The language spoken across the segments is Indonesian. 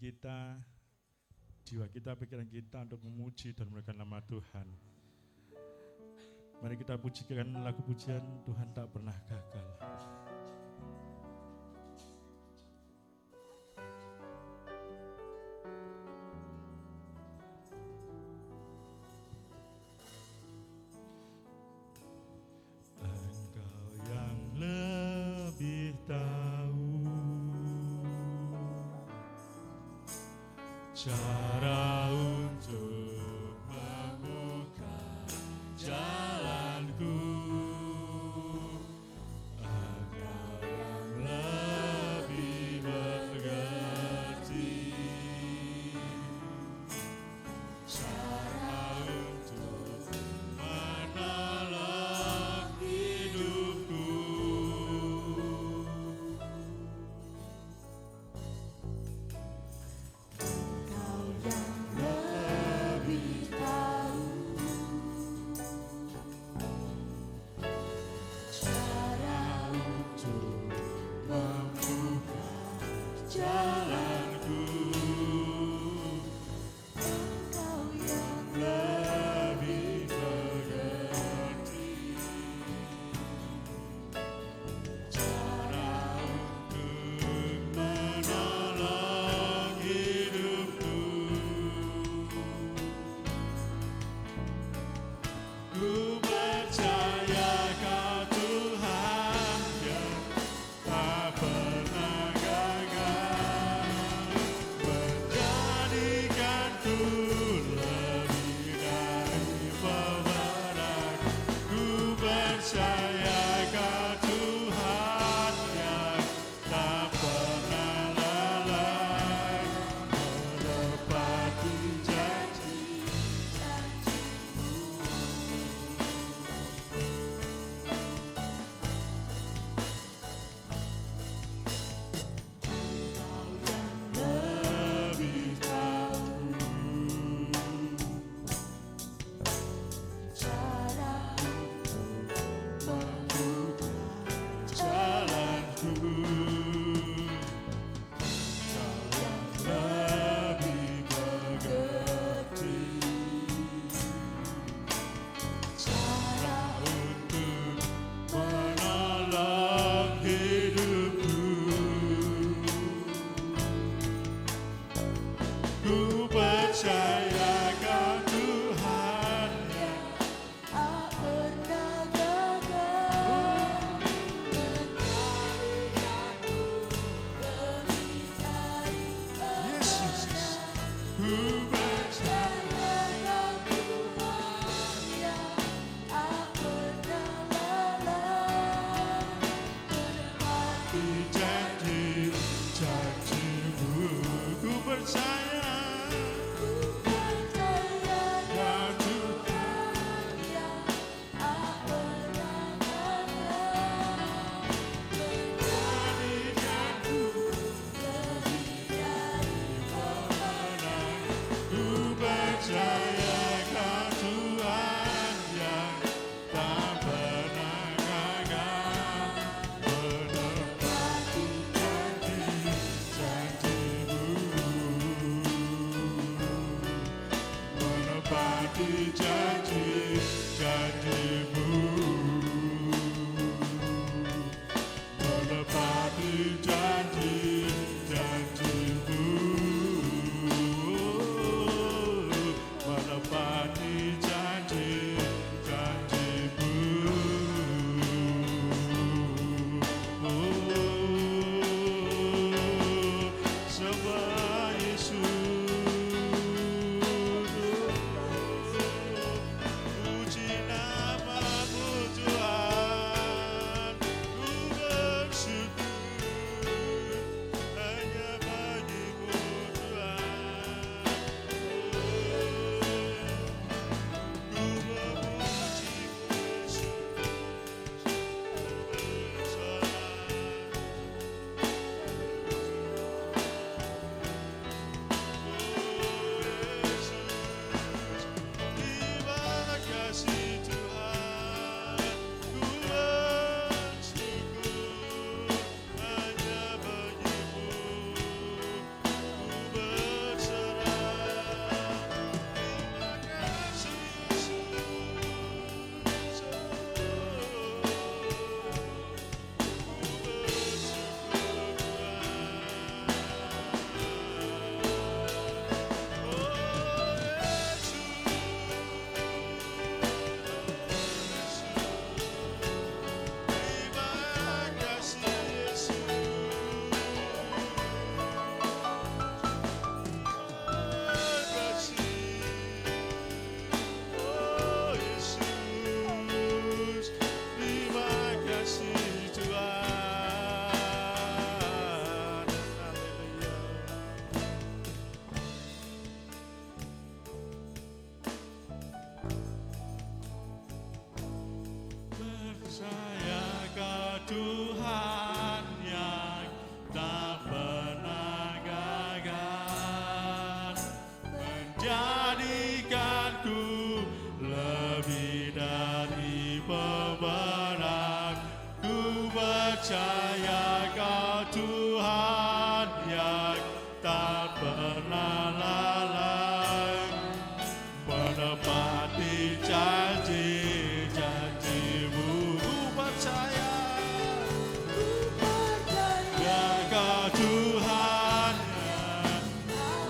kita, jiwa kita, pikiran kita untuk memuji dan memuliakan nama Tuhan. Mari kita pujikan lagu pujian Tuhan tak pernah gagal. Engkau yang lebih tahu cara untuk membuka jalanku. Engkau yang lebih mengerti cara untuk menolong hidupku. Ku percaya Kau Tuhan yang tak pernah gagal, menjadikanku lebih dari pemenang. Ku percaya Kau Tuhan yang tak pernah lalai, menepati janji. Lebih tahu cara untuk membuka jalanku. Kau yang lebih mengerti cara untuk menolong hidupku. Ku percaya Kau Tuhan yang tak pernah gagal, menjadikanku lebih dari pemenang. ku percaya. Percaya Kau Tuhan yang tak pernah lalai, menepati Janji-janjimu ku percaya. Kau Tuhan yang tak pernah gagal, menjadikanku lebih dari pemenang. Ku percaya Kau Tuhan yang tak pernah gagal, menepati janji-janjimu, menepati janji-janjimu, menepati janji-janjimu, menepati janji-janjimu. Sembah Yesus, puji nama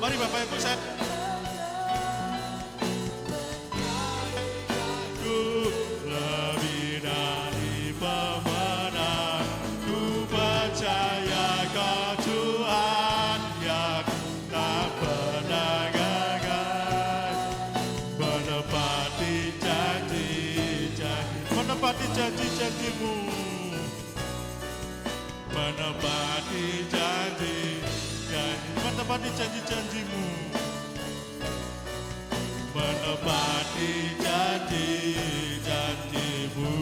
Mari Bapak Ibu saya lebih dari pemenang, ku percaya Kau Tuhan yang tak pernah gagal, menepati janji-janji, menepati janji-janji-Mu, menepati janji-janji, menepati janji-janji-Mu, menepati janji-janji-Mu.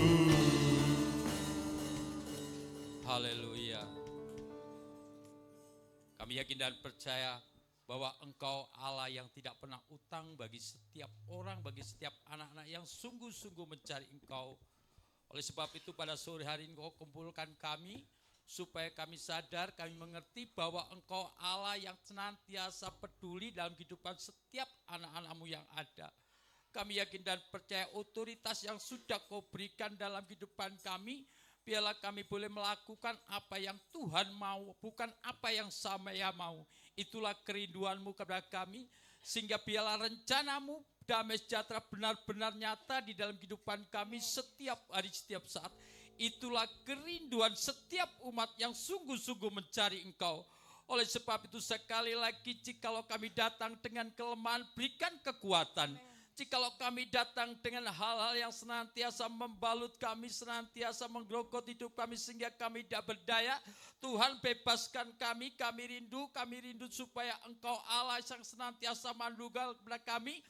Haleluya. Kami yakin dan percaya bahwa Engkau Allah yang tidak pernah utang bagi setiap orang, bagi setiap anak-anak yang sungguh-sungguh mencari Engkau. Oleh sebab itu pada sore hari ini Engkau kumpulkan kami, supaya kami sadar, kami mengerti bahwa Engkau Allah yang senantiasa peduli dalam kehidupan setiap anak-anak-Mu yang ada. Kami yakin dan percaya otoritas yang sudah Kau berikan dalam kehidupan kami, biarlah kami boleh melakukan apa yang Tuhan mau, bukan apa yang saya mau. Itulah kerinduan-Mu kepada kami, sehingga biarlah rencana-Mu damai sejahtera benar-benar nyata di dalam kehidupan kami setiap hari, setiap saat. Itulah kerinduan setiap umat yang sungguh-sungguh mencari Engkau. Oleh sebab itu sekali lagi, jikalau kami datang dengan kelemahan, berikan kekuatan. Jikalau kami datang dengan hal-hal yang senantiasa membalut kami, senantiasa menggerogoti hidup kami sehingga kami tidak berdaya, Tuhan bebaskan kami rindu supaya Engkau Allah yang senantiasa manunggal kepada kami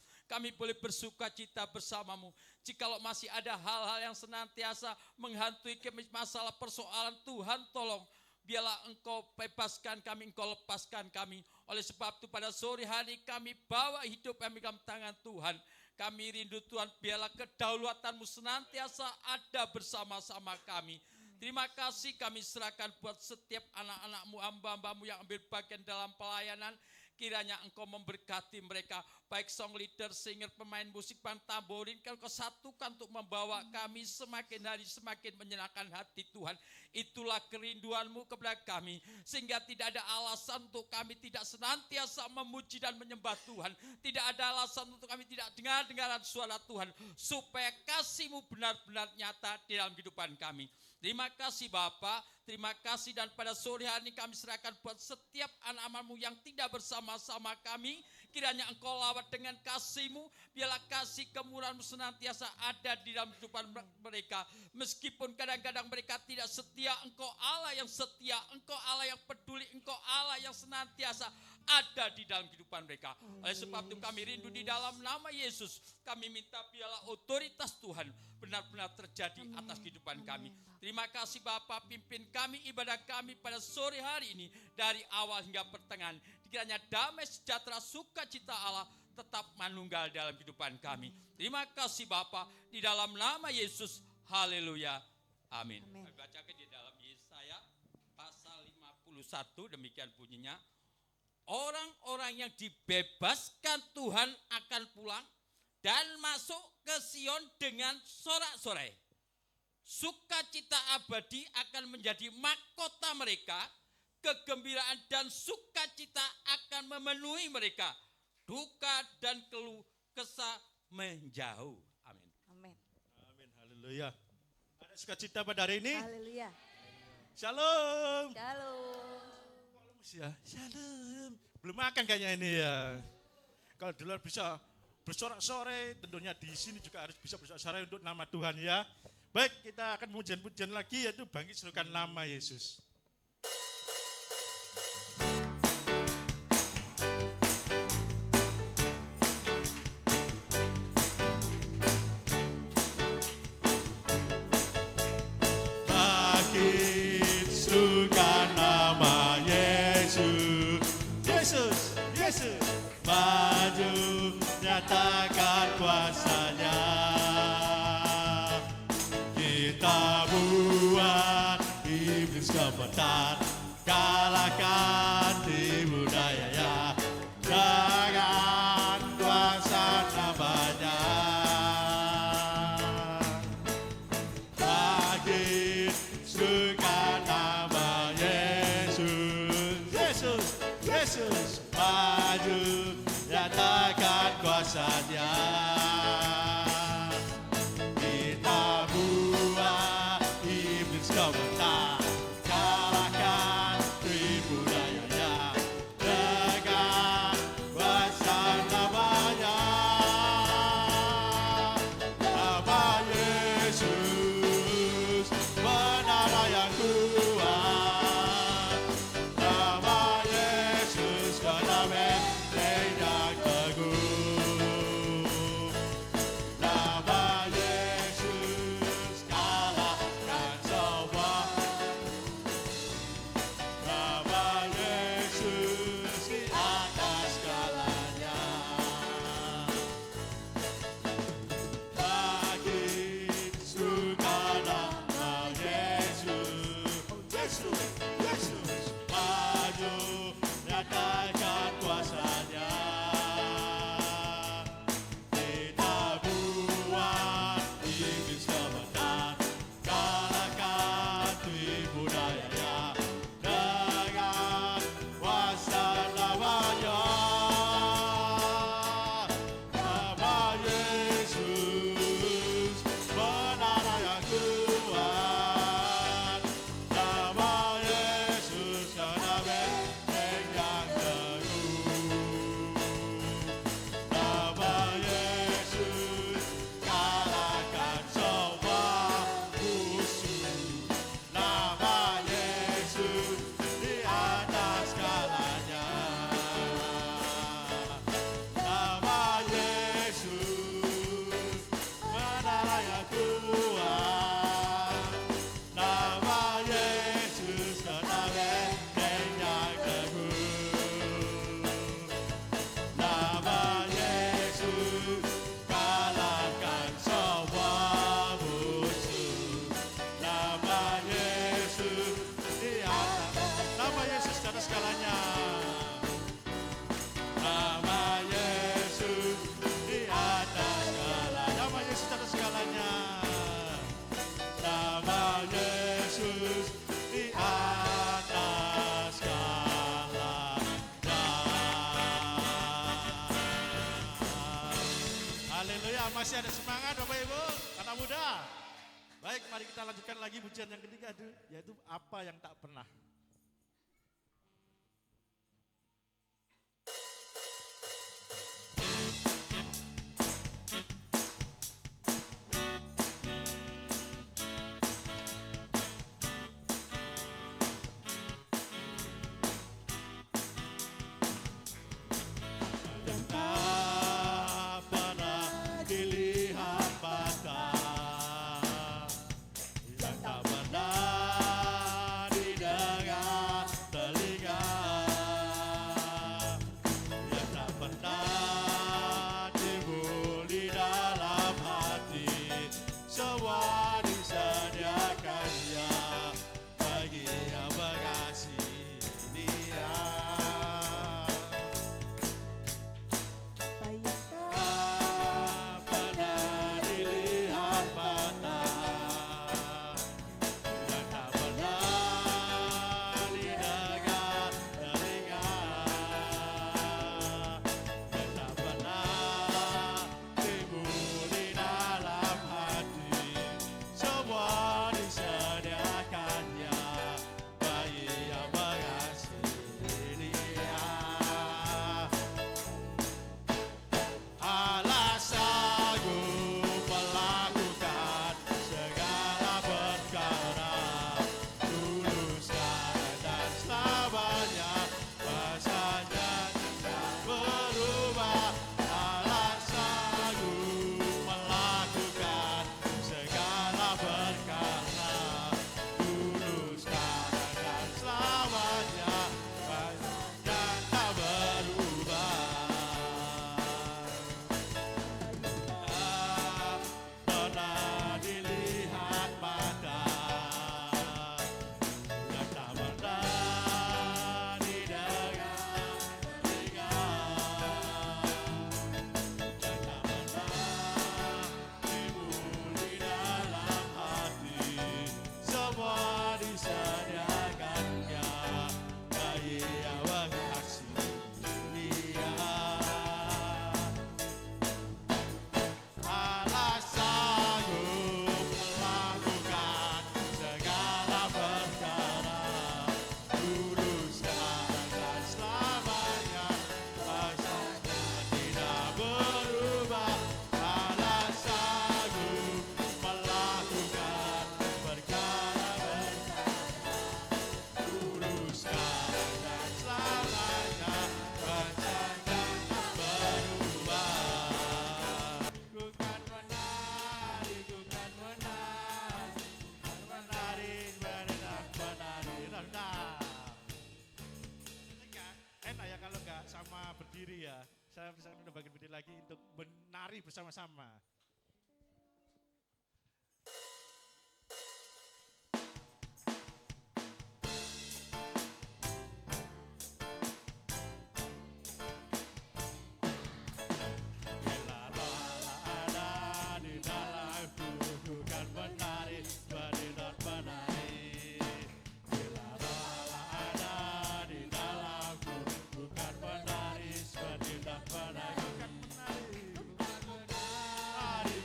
boleh bersuka cita bersama-Mu. Jikalau masih ada hal-hal yang senantiasa menghantui kami, masalah persoalan, Tuhan tolong, biarlah Engkau bebaskan kami, Engkau lepaskan kami. Oleh sebab itu pada sore hari kami bawa hidup kami dalam tangan Tuhan. Kami rindu Tuhan, biarlah kedaulatan-Mu senantiasa ada bersama-sama kami. Terima kasih kami serahkan buat setiap anak-anak-Mu, hamba-hamba-Mu yang ambil bagian dalam pelayanan. Kiranya Engkau memberkati mereka, baik song leader, singer, pemain musik, band tamborin, Kau satukan untuk membawa kami semakin hari semakin menyenangkan hati Tuhan. Itulah kerinduan-Mu kepada kami, sehingga tidak ada alasan untuk kami tidak senantiasa memuji dan menyembah Tuhan. Tidak ada alasan untuk kami tidak dengar-dengaran suara Tuhan, supaya kasih-Mu benar-benar nyata di dalam kehidupan kami. Terima kasih Bapa, terima kasih, dan pada sore hari ini kami serahkan buat setiap anak-anak-Mu yang tidak bersama-sama kami. Kiranya Engkau lawat dengan kasih-Mu, biarlah kasih kemurahan-Mu senantiasa ada di dalam kehidupan mereka. Meskipun kadang-kadang mereka tidak setia, Engkau Allah yang setia, Engkau Allah yang peduli, Engkau Allah yang senantiasa ada di dalam kehidupan mereka. Oleh sebab itu kami rindu di dalam nama Yesus, kami minta biarlah otoritas Tuhan benar-benar terjadi atas kehidupan kami. Terima kasih Bapa, pimpin kami ibadah kami pada sore hari ini dari awal hingga pertengahan. Kiranya damai sejahtera sukacita Allah tetap manunggal dalam kehidupan kami. Terima kasih Bapa, di dalam nama Yesus. Haleluya. Amin. Kami bacakan di dalam Yesaya pasal 51, demikian bunyinya. Orang-orang yang dibebaskan Tuhan akan pulang dan masuk ke Sion dengan sorak-sorai. Sukacita abadi akan menjadi mahkota mereka, kegembiraan dan sukacita akan memenuhi mereka, duka dan keluh kesah menjauh. Amin. Amin. Amin, haleluya. Ada sukacita pada hari ini? Haleluya. Shalom. Shalom. Ya, shalom. Belum makan kayaknya ini ya. Kalau di luar bisa bersorak-sorai, tentunya di sini juga harus bisa bersorak-sorai untuk nama Tuhan ya. Baik, kita akan pujian-pujian lagi, yaitu bangkit serukan nama Yesus. Bangkit serukan nama Yesus. Yesus, Yesus, maju nyatakan kuasa-Nya. Kita buat iblis kebetar, kalahkan tipu dayanya dengan kuasa nama-Nya. Bangkit serukan nama Yesus, Yesus, Yesus, maju, nyatakan kuasa-Nya. Kita buat iblis kemenang, kalahkan tipu dayanya dengan kuasa namanya. Nama Yesus, menara yang kuat. Nama Yesus, kota benteng yang teguh. Nama Yesus, kalahkan semua. Nama Yesus di atas segalanya. Makin suka nama Yesus. Yesus, Yesus, maju, nyatakan kuasa-Nya. Kita buat iblis kemenang, kalahkan tipu dayanya dengan kuasa namanya. Nama Yesus, menara yang kuat. Nama Yesus, kota benteng yang teguh. Nama Yesus, kalahkan semua musuh. Nama Yesus di atas segalanya. Nama Yesus, menara yang kuat. Nama Yesus, kota benteng yang teguh. Nama Yesus, kalahkan semua musuh. Nama Yesus di atas. Nama Yesus di atas segalanya. Nama Yesus di atas segala. Nama Yesus di atas segalanya. Nama Yesus di atas segalanya. Haleluya, masih ada semangat Bapak Ibu, anak muda. Baik, mari kita lanjutkan lagi pujian yang ketiga, yaitu apa yang tak pernah. Yang tak pernah dilihat mata, yang tak pernah didengar sama-sama berdiri ya. Saya bisa udah bagian berdiri lagi untuk menari bersama-sama. Bila bala ada di dalamku, ku kan menari seperti dan menari. Bila bala ada di dalamku, ku kan menari seperti dan menari.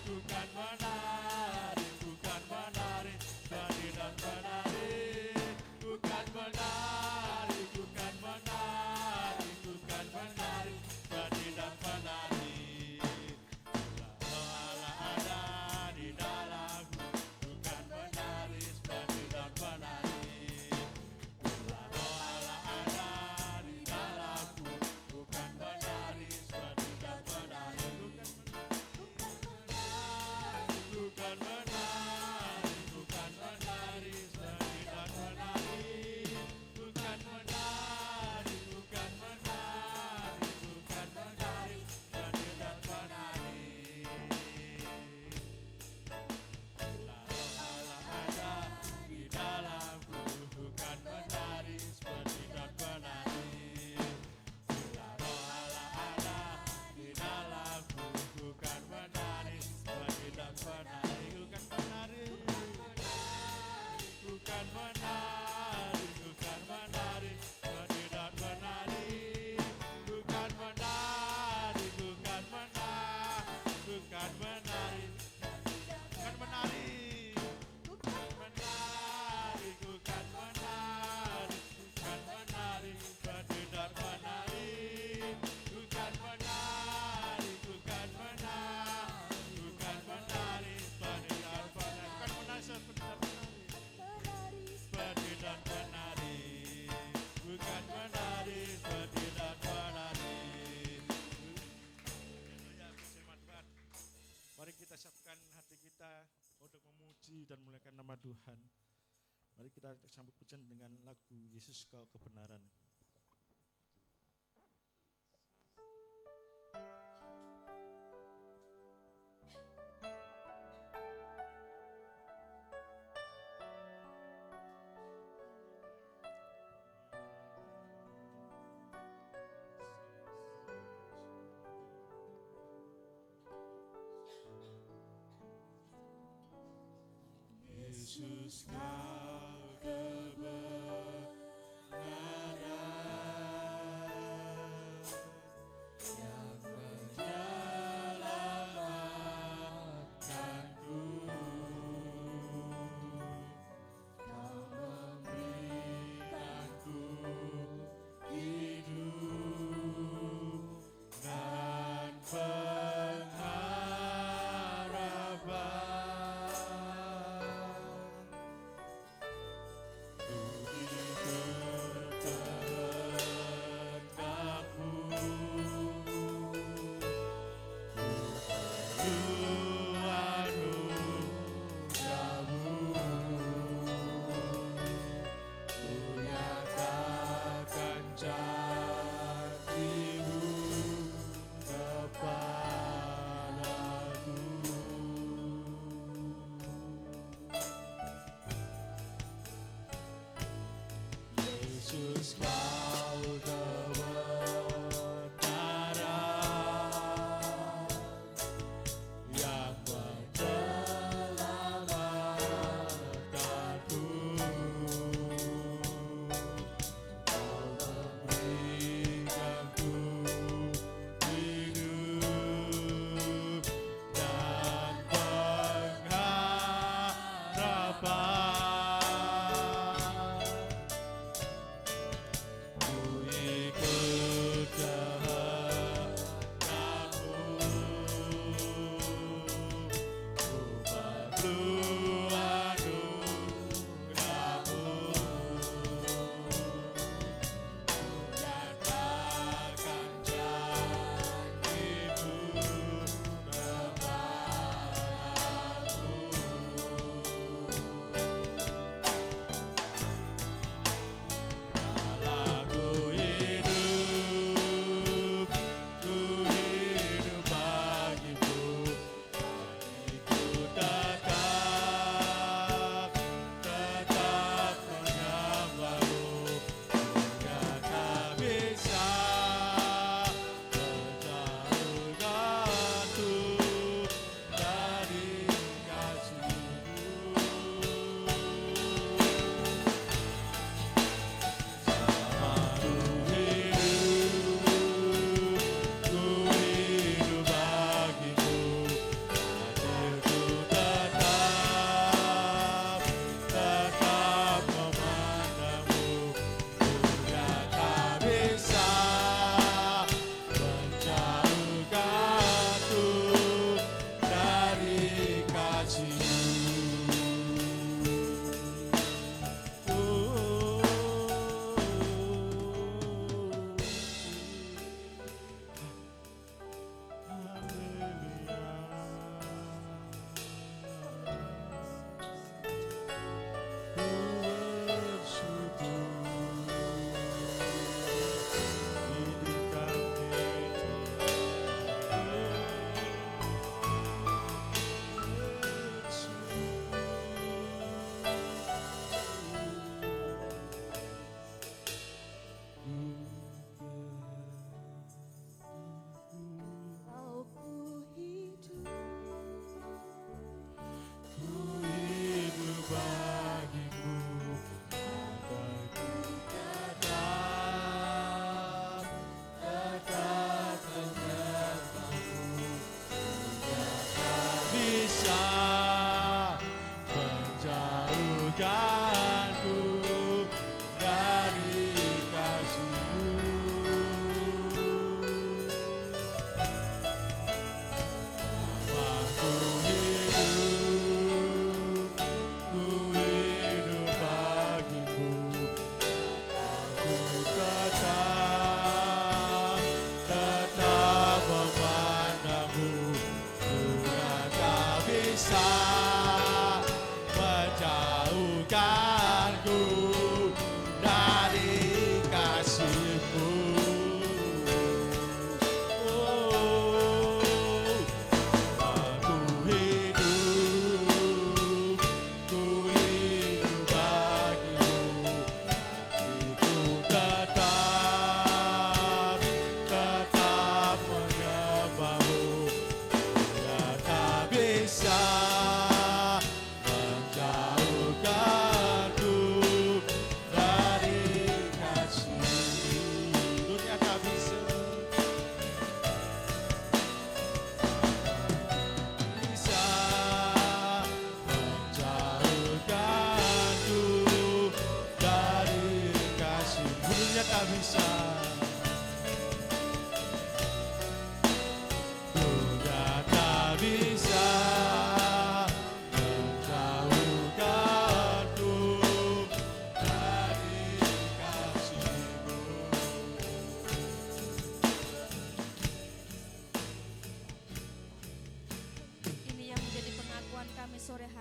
Ku kan menari, ku kan menari seperti dan menari. Ku kan menari, ku kan menari, ku kan menari seperti dan menari. Bila ada di dalamku, ku kan menari seperti dan menari. Bila ada di dalamku, ku kan menari seperti dan menari. Ku kan menari, ku kan menari seperti dan menari. Ku kan menari, ku kan menari, ku kan menari seperti dan menari. Bila Allah ada di dalamku, ku kan menari seperti dan menari. Bila Allah ada di dalamku, ku kan menari seperti dan menari. Ku kan menari, ku kan menari, ku kan menari seperti dan menari. Ku kan menari, ku kan menari, ku kan menari, kan menari. Ku kan menari, ku kan menari, ku kan menari seperti dan menari. Ku kan menari, ku kan menari, ku kan menari seperti dan menari. Ku kan menari seperti dan menari. Seperti dan menari. Ku kan menari seperti dan menari. Haleluya, puji nama Tuhan. Mari kita siapkan hati kita untuk memuji dan memuliakan nama Tuhan. Mari kita sambut pujian dengan lagu Yesus Kau Kebenaran. Yesus Kau kebenaran yang menyelamatkanku. Kau memberikanku hidup dan pengharapan.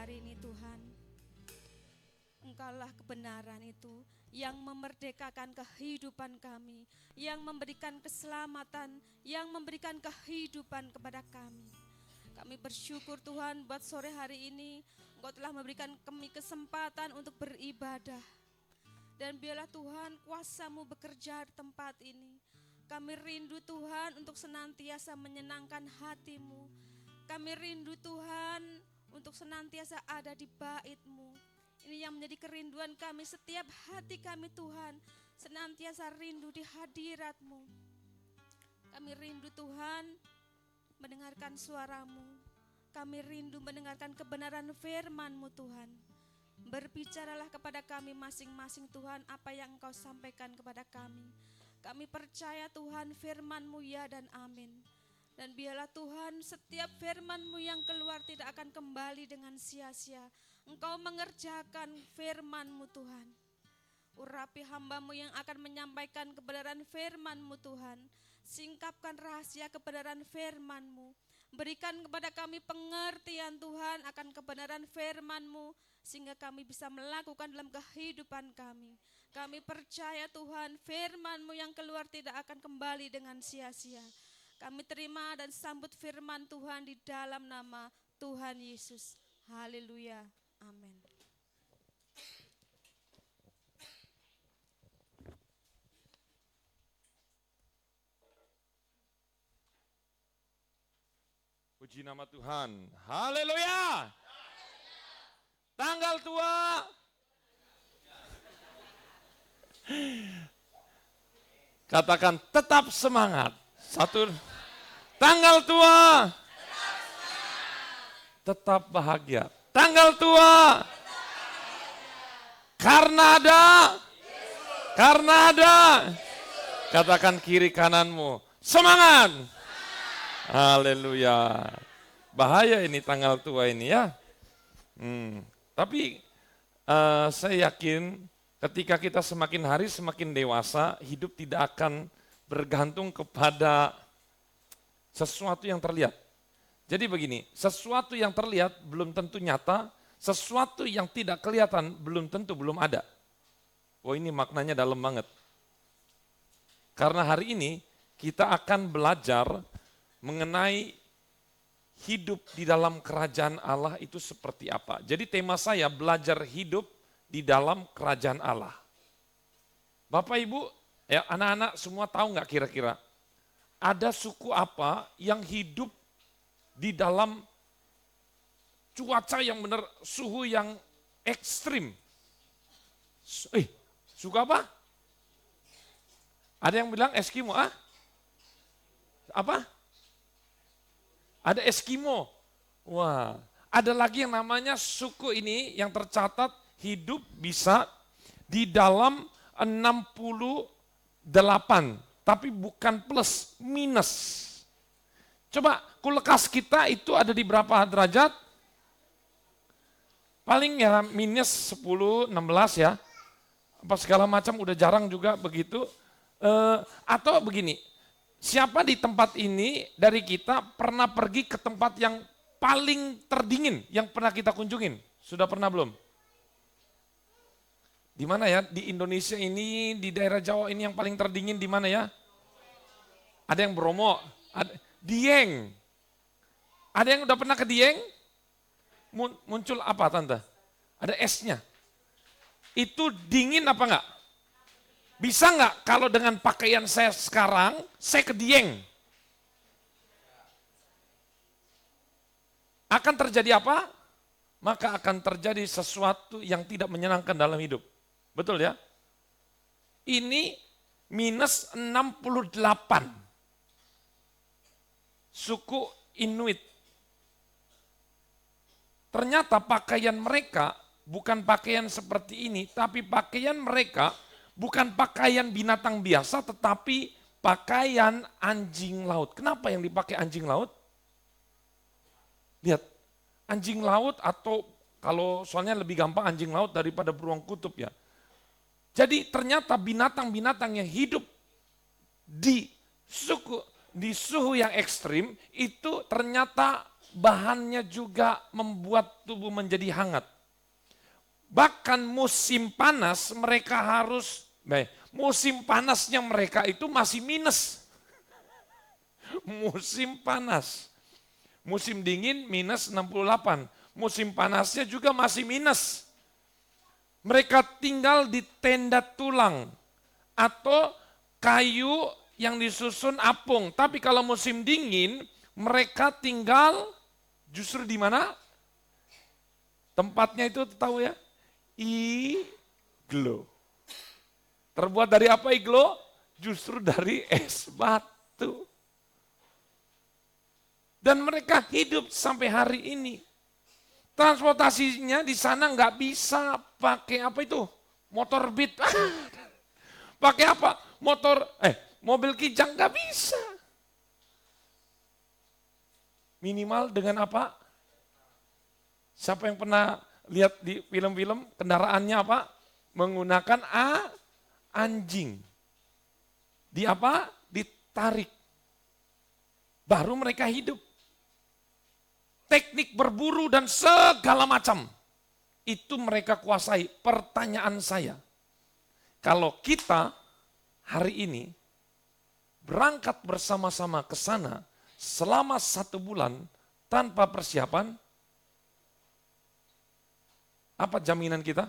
hari ini Tuhan, Engkaulah kebenaran itu yang memerdekakan kehidupan kami, yang memberikan keselamatan, yang memberikan kehidupan kepada kami. Kami bersyukur Tuhan buat sore hari ini Engkau telah memberikan kami kesempatan untuk beribadah. Dan biarlah Tuhan kuasa-Mu bekerja di tempat ini. Kami rindu Tuhan untuk senantiasa menyenangkan hati-Mu. Kami rindu Tuhan untuk senantiasa ada di bait-Mu. Ini yang menjadi kerinduan kami setiap hati kami Tuhan. Senantiasa rindu di hadirat-Mu. Kami rindu Tuhan mendengarkan suara-Mu. Kami rindu mendengarkan kebenaran firman-Mu Tuhan. Berbicaralah kepada kami masing-masing Tuhan apa yang Engkau sampaikan kepada kami. Kami percaya Tuhan firman-Mu ya dan amin. Dan biarlah Tuhan setiap firman-Mu yang keluar tidak akan kembali dengan sia-sia. Engkau mengerjakan firman-Mu Tuhan. Urapi hamba-Mu yang akan menyampaikan kebenaran firman-Mu Tuhan. Singkapkan rahasia kebenaran firman-Mu. Berikan kepada kami pengertian Tuhan akan kebenaran firman-Mu, sehingga kami bisa melakukan dalam kehidupan kami. Kami percaya Tuhan firman-Mu yang keluar tidak akan kembali dengan sia-sia. Kami terima dan sambut firman Tuhan di dalam nama Tuhan Yesus. Haleluya. Amin. Puji nama Tuhan. Haleluya. Tanggal tua. Katakan tetap semangat. Satu. Tanggal tua. Tetap bahagia. Tanggal tua. Karena ada. Karena ada. Katakan kiri kananmu. Semangat. Haleluya. Bahaya ini tanggal tua ini ya. Tapi saya yakin ketika kita semakin hari semakin dewasa, hidup tidak akan bergantung kepada sesuatu yang terlihat. Jadi begini, sesuatu yang terlihat belum tentu nyata, sesuatu yang tidak kelihatan belum tentu belum ada. Oh ini maknanya dalam banget. Karena hari ini kita akan belajar mengenai hidup di dalam kerajaan Allah itu seperti apa. Jadi tema saya belajar hidup di dalam kerajaan Allah. Bapak Ibu, ya anak-anak semua tahu nggak kira-kira ada suku apa yang hidup di dalam cuaca yang benar, suhu yang ekstrim? Suku apa? Ada yang bilang Eskimo, Apa? Ada Eskimo. Wah, ada lagi yang namanya suku ini yang tercatat hidup bisa di dalam 68, tapi bukan plus, minus. Coba kulkas kita itu ada di berapa derajat? Paling ya minus 10, 16 ya. Apa segala macam udah jarang juga begitu. Atau begini, siapa di tempat ini dari kita pernah pergi ke tempat yang paling terdingin yang pernah kita kunjungin? Sudah pernah belum? Di mana ya? Di Indonesia ini, di daerah Jawa ini yang paling terdingin di mana ya? Ada yang Bromo, ada Dieng. Ada yang udah pernah ke Dieng? Muncul apa tante? Ada esnya. Itu dingin apa enggak? Bisa nggak kalau dengan pakaian saya sekarang, saya ke Dieng? Akan terjadi apa? Maka akan terjadi sesuatu yang tidak menyenangkan dalam hidup. Betul ya? Ini minus 68. Suku Inuit. Ternyata pakaian mereka bukan pakaian seperti ini, tapi pakaian mereka bukan pakaian binatang biasa, tetapi pakaian anjing laut. Kenapa yang dipakai anjing laut? Lihat, anjing laut atau kalau soalnya lebih gampang anjing laut daripada beruang kutub ya. Jadi ternyata binatang-binatang yang hidup di suhu yang ekstrim itu ternyata bahannya juga membuat tubuh menjadi hangat. Bahkan musim panas mereka harus, musim panasnya mereka itu masih minus. Musim panas. Musim dingin minus 68. Musim panasnya juga masih minus. Mereka tinggal di tenda tulang atau kayu yang disusun apung. Tapi kalau musim dingin mereka tinggal justru di mana? Tempatnya itu tahu ya? Iglo. Terbuat dari apa iglo? Justru dari es batu. Dan mereka hidup sampai hari ini. Transportasinya di sana nggak bisa pakai apa itu? Motor beat. Pakai apa? Mobil kijang nggak bisa. Minimal dengan apa? Siapa yang pernah lihat di film-film kendaraannya apa? Menggunakan anjing. Di apa? Ditarik. Baru mereka hidup. Teknik berburu dan segala macam. Itu mereka kuasai. Pertanyaan saya, kalau kita hari ini berangkat bersama-sama ke sana selama 1 bulan tanpa persiapan, apa jaminan kita?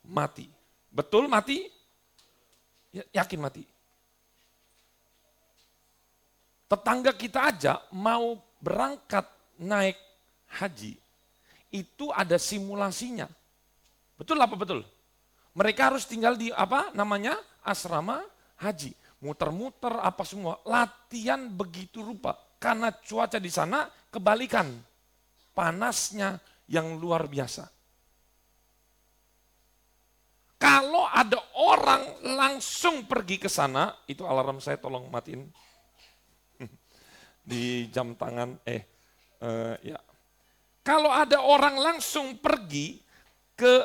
Mati. Betul mati? Yakin mati. Tetangga kita aja mau berangkat naik haji, itu ada simulasinya. Betul apa betul? Mereka harus tinggal di apa namanya? Asrama haji. Muter-muter apa semua. Latihan begitu rupa. Karena cuaca di sana kebalikan. Panasnya yang luar biasa. Kalau ada orang langsung pergi ke sana, itu alarm saya tolong matiin. Di jam tangan, ya. Kalau ada orang langsung pergi ke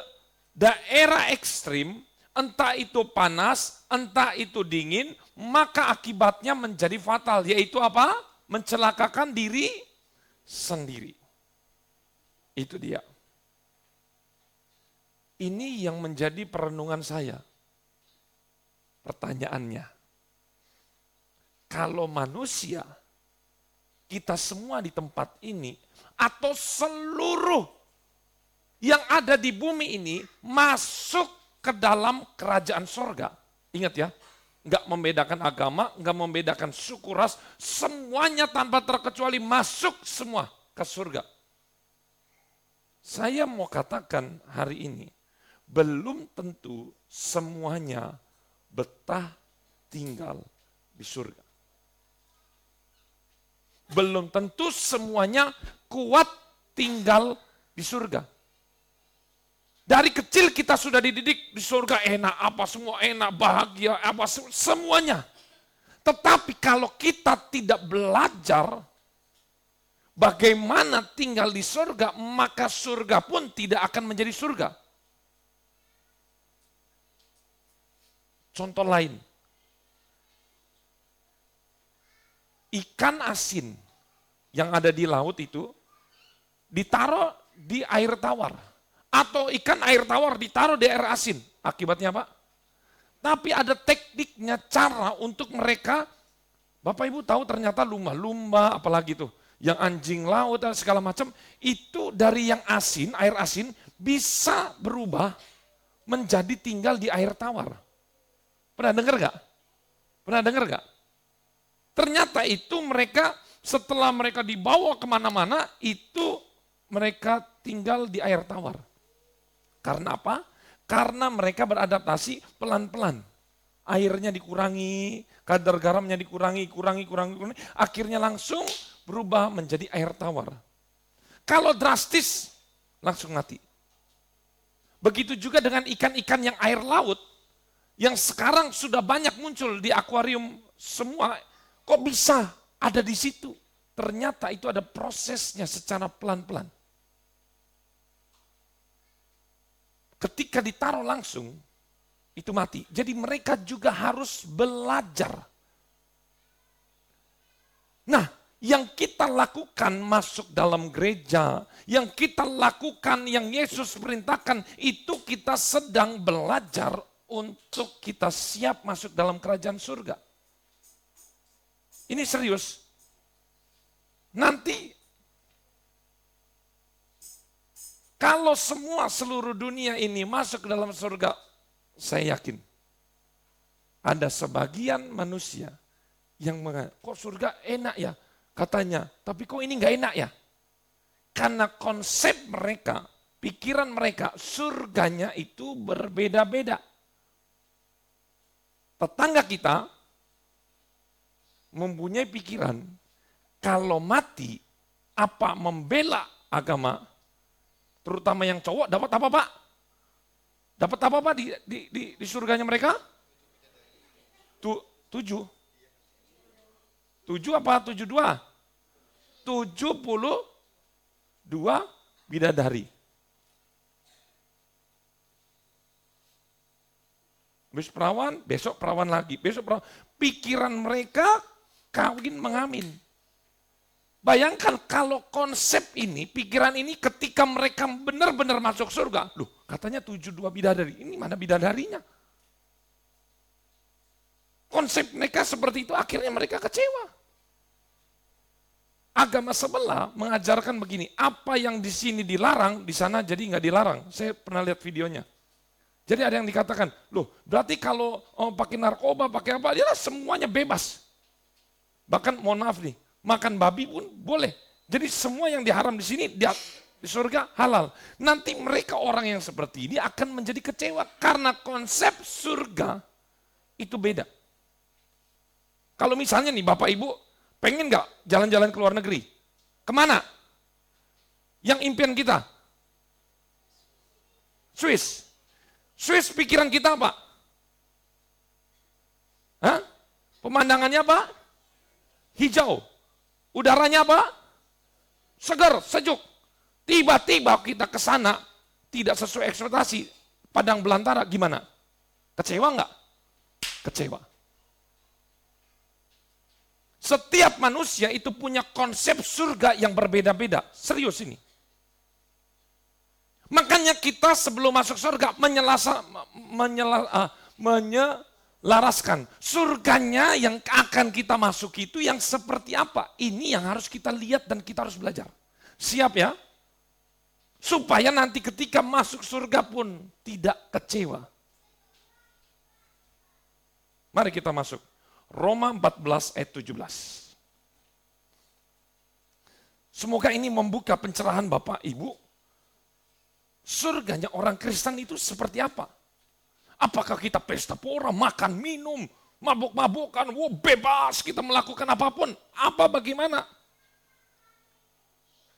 daerah ekstrim, entah itu panas, entah itu dingin, maka akibatnya menjadi fatal, yaitu apa? Mencelakakan diri sendiri. Itu dia. Ini yang menjadi perenungan saya. Pertanyaannya, kalau manusia, kita semua di tempat ini, atau seluruh yang ada di bumi ini masuk ke dalam kerajaan sorga. Ingat ya, nggak membedakan agama, nggak membedakan suku ras, semuanya tanpa terkecuali masuk semua ke surga. Saya mau katakan hari ini, belum tentu semuanya betah tinggal di surga. Belum tentu semuanya kuat tinggal di surga. Dari kecil kita sudah dididik di surga enak, apa semua enak, bahagia, apa semuanya. Tetapi kalau kita tidak belajar bagaimana tinggal di surga, maka surga pun tidak akan menjadi surga. Contoh lain, ikan asin yang ada di laut itu ditaruh di air tawar. Atau ikan air tawar ditaruh di air asin. Akibatnya apa? Tapi ada tekniknya, cara untuk mereka, Bapak Ibu tahu ternyata lumba-lumba, apalagi tuh, yang anjing laut dan segala macam, itu dari yang asin, air asin, bisa berubah menjadi tinggal di air tawar. Pernah dengar gak? Pernah dengar gak? Ternyata itu mereka setelah mereka dibawa kemana-mana itu mereka tinggal di air tawar. Karena apa? Karena mereka beradaptasi pelan-pelan. Airnya dikurangi, kadar garamnya dikurangi, kurangi. Akhirnya langsung berubah menjadi air tawar. Kalau drastis langsung mati. Begitu juga dengan ikan-ikan yang air laut yang sekarang sudah banyak muncul di akuarium semua. Kok bisa ada di situ? Ternyata itu ada prosesnya secara pelan-pelan. Ketika ditaruh langsung, itu mati. Jadi mereka juga harus belajar. Nah, Yang kita lakukan masuk dalam gereja, yang kita lakukan, yang Yesus perintahkan, itu kita sedang belajar untuk kita siap masuk dalam kerajaan surga. Ini serius. Nanti, kalau semua seluruh dunia ini masuk ke dalam surga, saya yakin ada sebagian manusia yang mengatakan, kok surga enak ya? Katanya, tapi kok ini nggak enak ya? Karena konsep mereka, pikiran mereka, surganya itu berbeda-beda. Tetangga kita mempunyai pikiran, kalau mati, apa membela agama, terutama yang cowok, dapat apa Pak? Dapat apa Pak di surganya mereka? 7 apa 72? 72 bidadari. Habis perawan, besok perawan lagi. Besok perawan. Pikiran mereka kawin mengamin. Bayangkan kalau konsep ini, pikiran ini ketika mereka benar-benar masuk surga. Loh, katanya 72 bidadari. Ini mana bidadarinya? Konsep mereka seperti itu, akhirnya mereka kecewa. Agama sebelah mengajarkan begini, apa yang di sini dilarang, di sana jadi nggak dilarang. Saya pernah lihat videonya. Jadi ada yang dikatakan, loh berarti kalau pakai narkoba, pakai apa, dia semuanya bebas. Bahkan mohon maaf nih, makan babi pun boleh. Jadi semua yang diharam di sini, di surga halal. Nanti mereka orang yang seperti ini akan menjadi kecewa, karena konsep surga itu beda. Kalau misalnya nih Bapak Ibu, pengen nggak jalan-jalan ke luar negeri? Kemana? Yang impian kita? Swiss. Swiss pikiran kita apa? Hah? Pemandangannya apa? Hijau. Udaranya apa? Segar, sejuk. Tiba-tiba kita ke sana tidak sesuai ekspektasi. Padang belantara gimana? Kecewa nggak? Kecewa. Setiap manusia itu punya konsep surga yang berbeda-beda. Serius ini. Makanya kita sebelum masuk surga menyelaraskan. Surganya yang akan kita masuk itu yang seperti apa? Ini yang harus kita lihat dan kita harus belajar. Siap ya? Supaya nanti ketika masuk surga pun tidak kecewa. Mari kita masuk. Roma 14 ayat 17. Semoga ini membuka pencerahan Bapak, Ibu. Surganya orang Kristen itu seperti apa? Apakah kita pesta pora, makan, minum, mabuk-mabukan, bebas kita melakukan apapun? Apa bagaimana?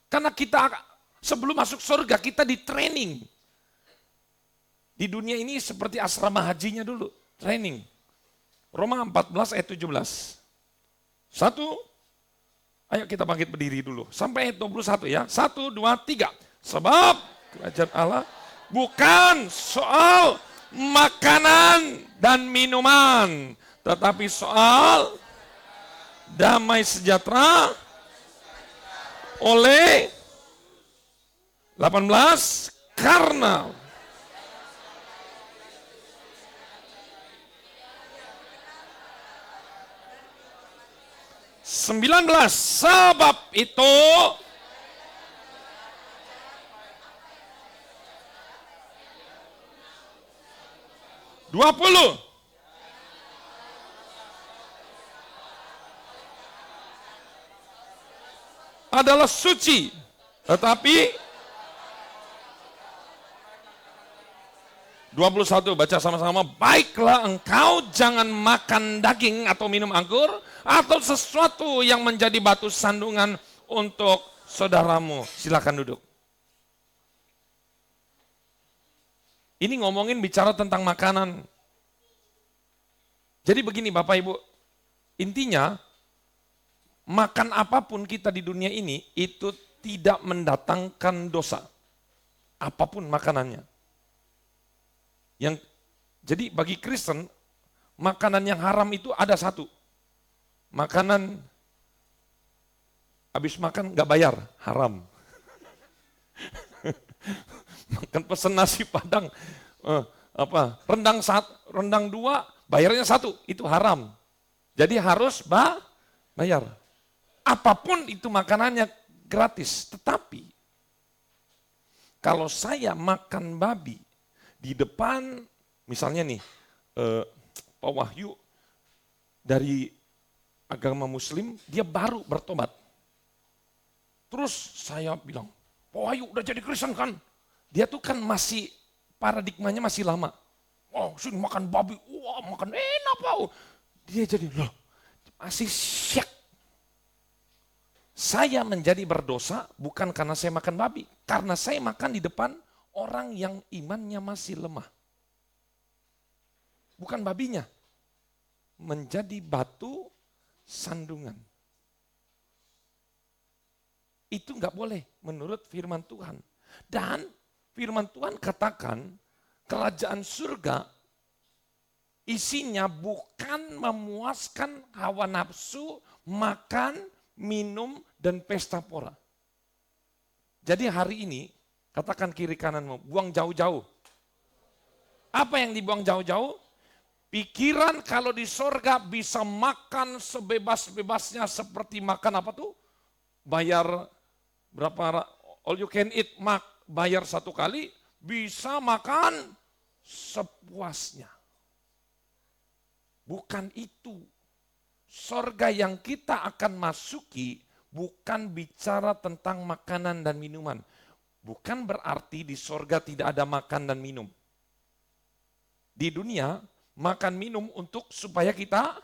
Karena kita sebelum masuk surga kita di training. Di dunia ini seperti asrama hajinya dulu, training. Roma 14 ayat 17. 1, ayo kita bangkit berdiri dulu. Sampai ayat 21 ya. 1, 2, 3. Sebab kerajaan Allah bukan soal makanan dan minuman, tetapi soal damai sejahtera oleh 18 karena sebab itu adalah suci, tetapi 21 baca sama-sama, baiklah engkau jangan makan daging atau minum anggur atau sesuatu yang menjadi batu sandungan untuk saudaramu. Silakan duduk. Ini ngomongin bicara tentang makanan. Jadi begini Bapak Ibu, intinya makan apapun kita di dunia ini itu tidak mendatangkan dosa. Apapun makanannya. Jadi bagi Kristen, makanan yang haram itu ada satu. Makanan habis makan nggak bayar, haram. Makan pesen nasi padang, rendang 2, bayarnya 1, itu haram. Jadi harus bayar. Apapun itu makanannya gratis, tetapi kalau saya makan babi di depan, misalnya nih, Pak Wahyu dari agama Muslim, dia baru bertobat. Terus saya bilang, Pak Wahyu udah jadi Kristen kan? Dia tuh kan masih, paradigmanya masih lama. Oh, sini makan babi, wah makan enak Pak. Dia jadi, loh, masih syak. Saya menjadi berdosa bukan karena saya makan babi, karena saya makan di depan orang yang imannya masih lemah. Bukan babinya, menjadi batu sandungan. Itu nggak boleh menurut firman Tuhan. Dan firman Tuhan katakan kerajaan surga isinya bukan memuaskan hawa nafsu, makan, minum, dan pesta pora. Jadi hari ini, katakan kiri kananmu, buang jauh-jauh. Apa yang dibuang jauh-jauh? Pikiran kalau di sorga bisa makan sebebas-bebasnya seperti makan apa tuh? Bayar berapa, all you can eat, bayar 1 kali, bisa makan sepuasnya. Bukan itu. Sorga yang kita akan masuki bukan bicara tentang makanan dan minuman. Bukan berarti di sorga tidak ada makan dan minum. Di dunia, makan minum untuk supaya kita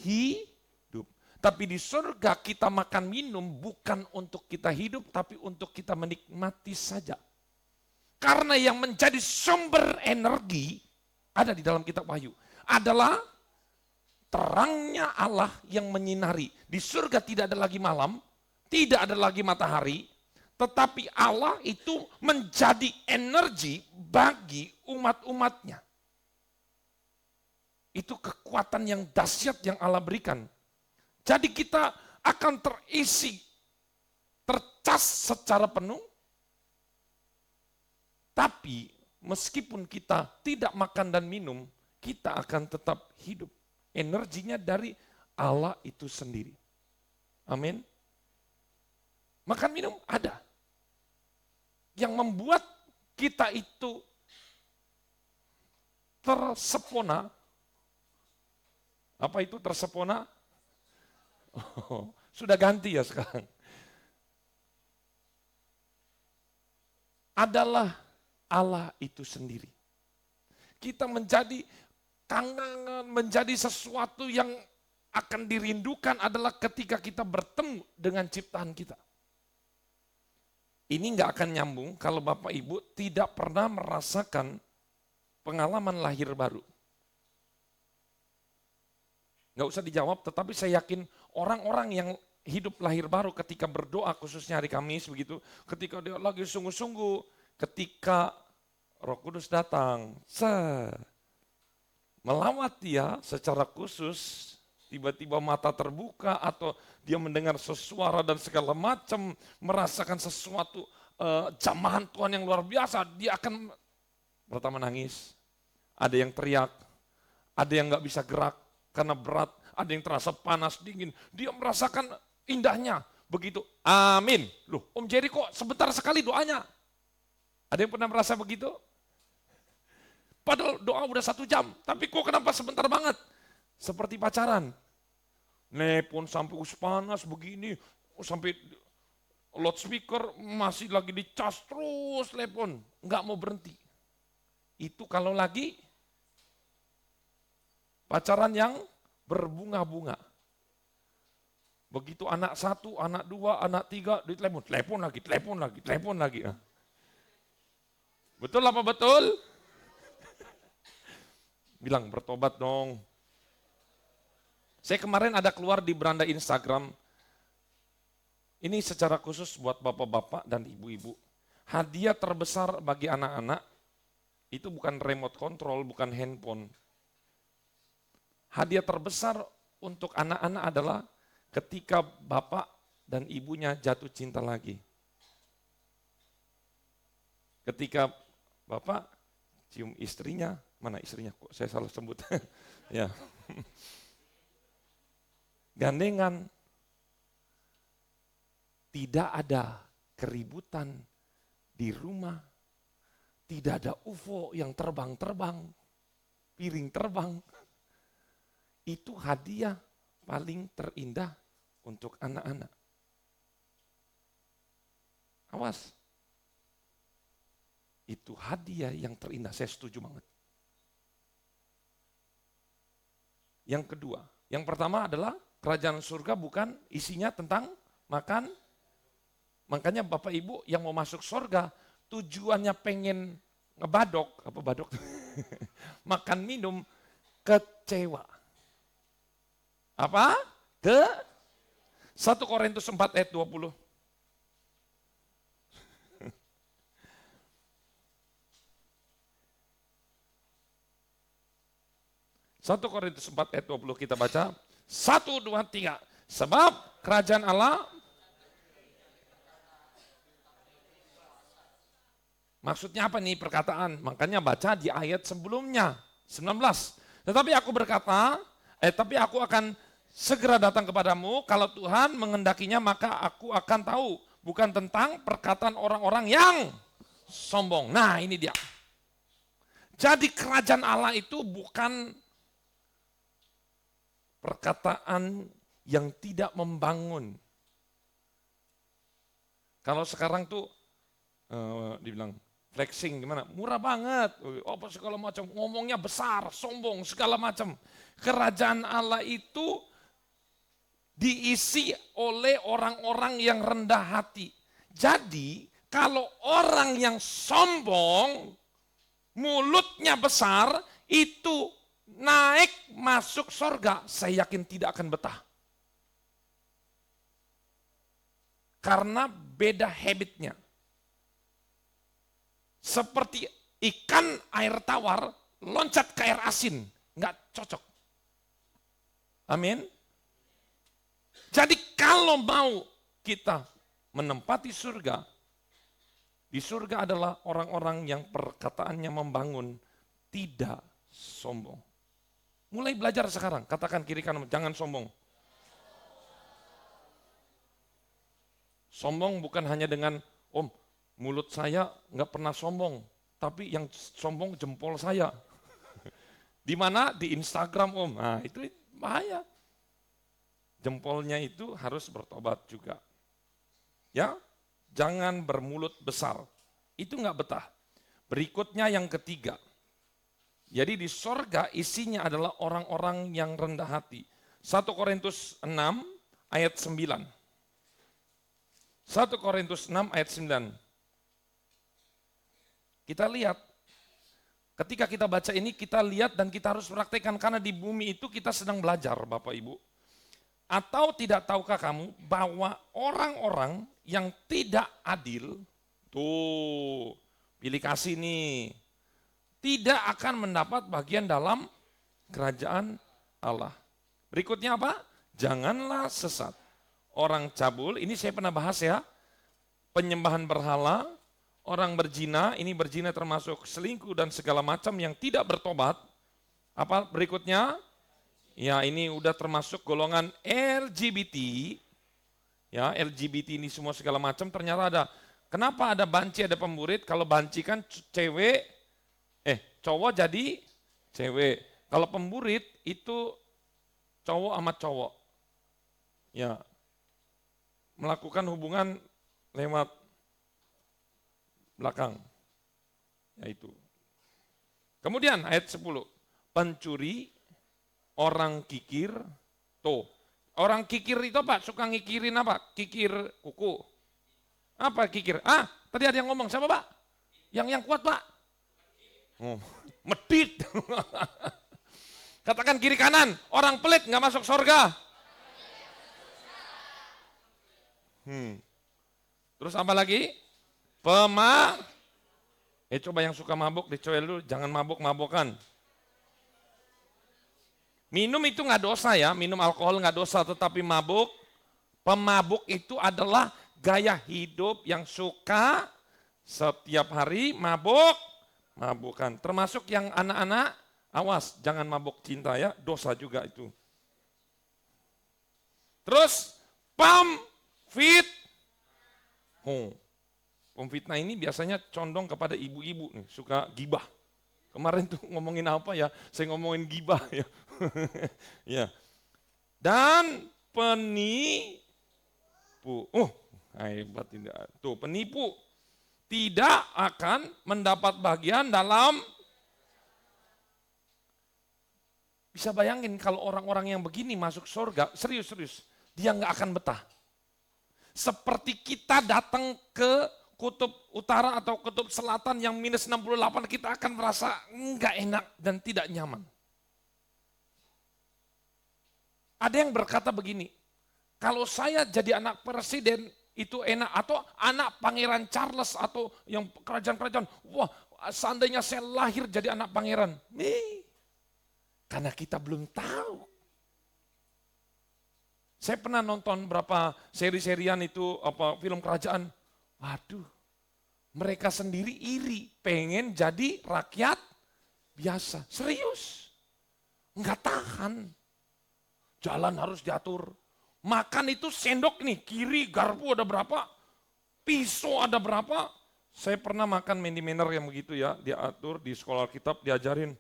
hidup. Tapi di sorga kita makan minum bukan untuk kita hidup, tapi untuk kita menikmati saja. Karena yang menjadi sumber energi ada di dalam kitab Wahyu. Adalah terangnya Allah yang menyinari. Di surga tidak ada lagi malam, tidak ada lagi matahari, tetapi Allah itu menjadi energi bagi umat-umatnya. Itu kekuatan yang dahsyat yang Allah berikan. Jadi kita akan terisi, tercas secara penuh, tapi meskipun kita tidak makan dan minum, kita akan tetap hidup. Energinya dari Allah itu sendiri. Amin. Makan minum ada. Yang membuat kita itu tersepona. Apa itu tersepona? Oh, sudah ganti ya sekarang. Adalah Allah itu sendiri. Kita menjadi kangen, menjadi sesuatu yang akan dirindukan adalah ketika kita bertemu dengan ciptaan kita. Ini nggak akan nyambung kalau Bapak Ibu tidak pernah merasakan pengalaman lahir baru. Nggak usah dijawab, tetapi saya yakin orang-orang yang hidup lahir baru ketika berdoa, khususnya hari Kamis begitu, ketika dia lagi sungguh-sungguh, ketika Roh Kudus datang, melawat dia secara khusus, tiba-tiba mata terbuka atau dia mendengar sesuara dan segala macam, merasakan sesuatu jamahan Tuhan yang luar biasa, dia akan pertama nangis, ada yang teriak, ada yang nggak bisa gerak karena berat, ada yang terasa panas, dingin, dia merasakan indahnya, begitu, amin. Loh, Om Jerry kok sebentar sekali doanya? Ada yang pernah merasa begitu? Padahal doa udah 1 jam, tapi kok kenapa sebentar banget? Seperti pacaran. Nepon sampai panas begini, sampai loudspeaker masih lagi dicas terus telepon, nggak mau berhenti. Itu kalau lagi pacaran yang berbunga-bunga. Begitu anak 1, anak 2, anak 3, telepon lagi. Betul apa betul? Bilang bertobat dong. Saya kemarin ada keluar di beranda Instagram. Ini secara khusus buat bapak-bapak dan ibu-ibu. Hadiah terbesar bagi anak-anak itu bukan remote control, bukan handphone. Hadiah terbesar untuk anak-anak adalah ketika bapak dan ibunya jatuh cinta lagi. Ketika bapak cium istrinya, mana istrinya kok saya salah sebut. Ya. Gandengan. Tidak ada keributan di rumah. Tidak ada UFO yang terbang-terbang, piring terbang. Itu hadiah paling terindah untuk anak-anak. Awas. Itu hadiah yang terindah, saya setuju banget. Yang kedua, yang pertama adalah kerajaan surga bukan isinya tentang makan. Makanya Bapak Ibu yang mau masuk surga, tujuannya pengen ngebadok, apa badok? Makan minum, kecewa. Apa? 1 Korintus 4 ayat 20. 1 Korintus 4 ayat 20 kita baca. 1, 2, 3. Sebab kerajaan Allah, maksudnya apa nih perkataan? Makanya baca di ayat sebelumnya, 19. Tetapi aku berkata, tapi aku akan segera datang kepadamu, kalau Tuhan mengendakinya maka aku akan tahu. Bukan tentang perkataan orang-orang yang sombong. Nah ini dia. Jadi kerajaan Allah itu bukan perkataan yang tidak membangun. Kalau sekarang tuh dibilang flexing gimana? Murah banget. Apa segala macam, ngomongnya besar, sombong, segala macam. Kerajaan Allah itu diisi oleh orang-orang yang rendah hati. Jadi kalau orang yang sombong, mulutnya besar, itu naik masuk surga, saya yakin tidak akan betah. Karena beda habitnya. Seperti ikan air tawar, loncat ke air asin, nggak cocok. Amin. Jadi kalau mau kita menempati surga, di surga adalah orang-orang yang perkataannya membangun, tidak sombong. Mulai belajar sekarang, katakan kiri kanan, jangan sombong. Sombong bukan hanya dengan, Om, mulut saya nggak pernah sombong, tapi yang sombong jempol saya. Di mana? Di Instagram, Om. Nah, itu bahaya. Jempolnya itu harus bertobat juga. Ya, jangan bermulut besar. Itu nggak betah. Berikutnya yang ketiga. Jadi di sorga isinya adalah orang-orang yang rendah hati. 1 Korintus 6 ayat 9. 1 Korintus 6 ayat 9. Kita lihat, ketika kita baca ini kita lihat dan kita harus praktekkan karena di bumi itu kita sedang belajar Bapak Ibu. Atau tidak tahukah kamu bahwa orang-orang yang tidak adil, tuh pilih kasih nih, tidak akan mendapat bagian dalam kerajaan Allah. Berikutnya apa? Janganlah sesat. Orang cabul, ini saya pernah bahas ya, penyembahan berhala, orang berzina, ini berzina termasuk selingkuh dan segala macam yang tidak bertobat. Apa berikutnya? Ya ini udah termasuk golongan LGBT. Ya LGBT ini semua segala macam ternyata ada. Kenapa ada banci, ada pemburit? Kalau banci kan cewek, cowok jadi cewek. Kalau pemburit itu cowok sama cowok. Ya. Melakukan hubungan lewat belakang. Ya itu. Kemudian ayat 10. Pencuri, orang kikir, tuh. Orang kikir itu apa? Suka ngikirin apa? Kikir kuku. Apa kikir? Tadi ada yang ngomong, siapa Pak? Yang kuat Pak? Oh, medit. Katakan kiri kanan, orang pelit nggak masuk surga. Terus apa lagi? Coba yang suka mabuk dicoel dulu, jangan mabuk-mabukan. Minum itu nggak dosa ya, minum alkohol nggak dosa, tetapi mabuk, Pemabuk itu adalah gaya hidup yang suka setiap hari mabukan. Termasuk yang anak-anak, awas jangan mabuk cinta ya, dosa juga itu. Terus pemfitnah ini biasanya condong kepada ibu-ibu nih, suka gibah. Kemarin tuh ngomongin apa ya? Saya ngomongin gibah ya. Ya. Dan penipu. Hebat tidak. Tuh, penipu tidak akan mendapat bagian dalam. Bisa bayangin kalau orang-orang yang begini masuk surga, serius, dia nggak akan betah. Seperti kita datang ke kutub utara atau kutub selatan yang minus 68, kita akan merasa nggak enak dan tidak nyaman. Ada yang berkata begini, kalau saya jadi anak presiden itu enak, atau anak pangeran Charles atau yang kerajaan-kerajaan, wah seandainya saya lahir jadi anak pangeran. Karena kita belum tahu. Saya pernah nonton berapa seri-serian itu, film kerajaan. Waduh, mereka sendiri iri, pengen jadi rakyat biasa. Serius, nggak tahan. Jalan harus diatur. Makan itu sendok nih, kiri garpu ada berapa, pisau ada berapa. Saya pernah makan menu-menu yang begitu ya, diatur di sekolah Alkitab diajarin.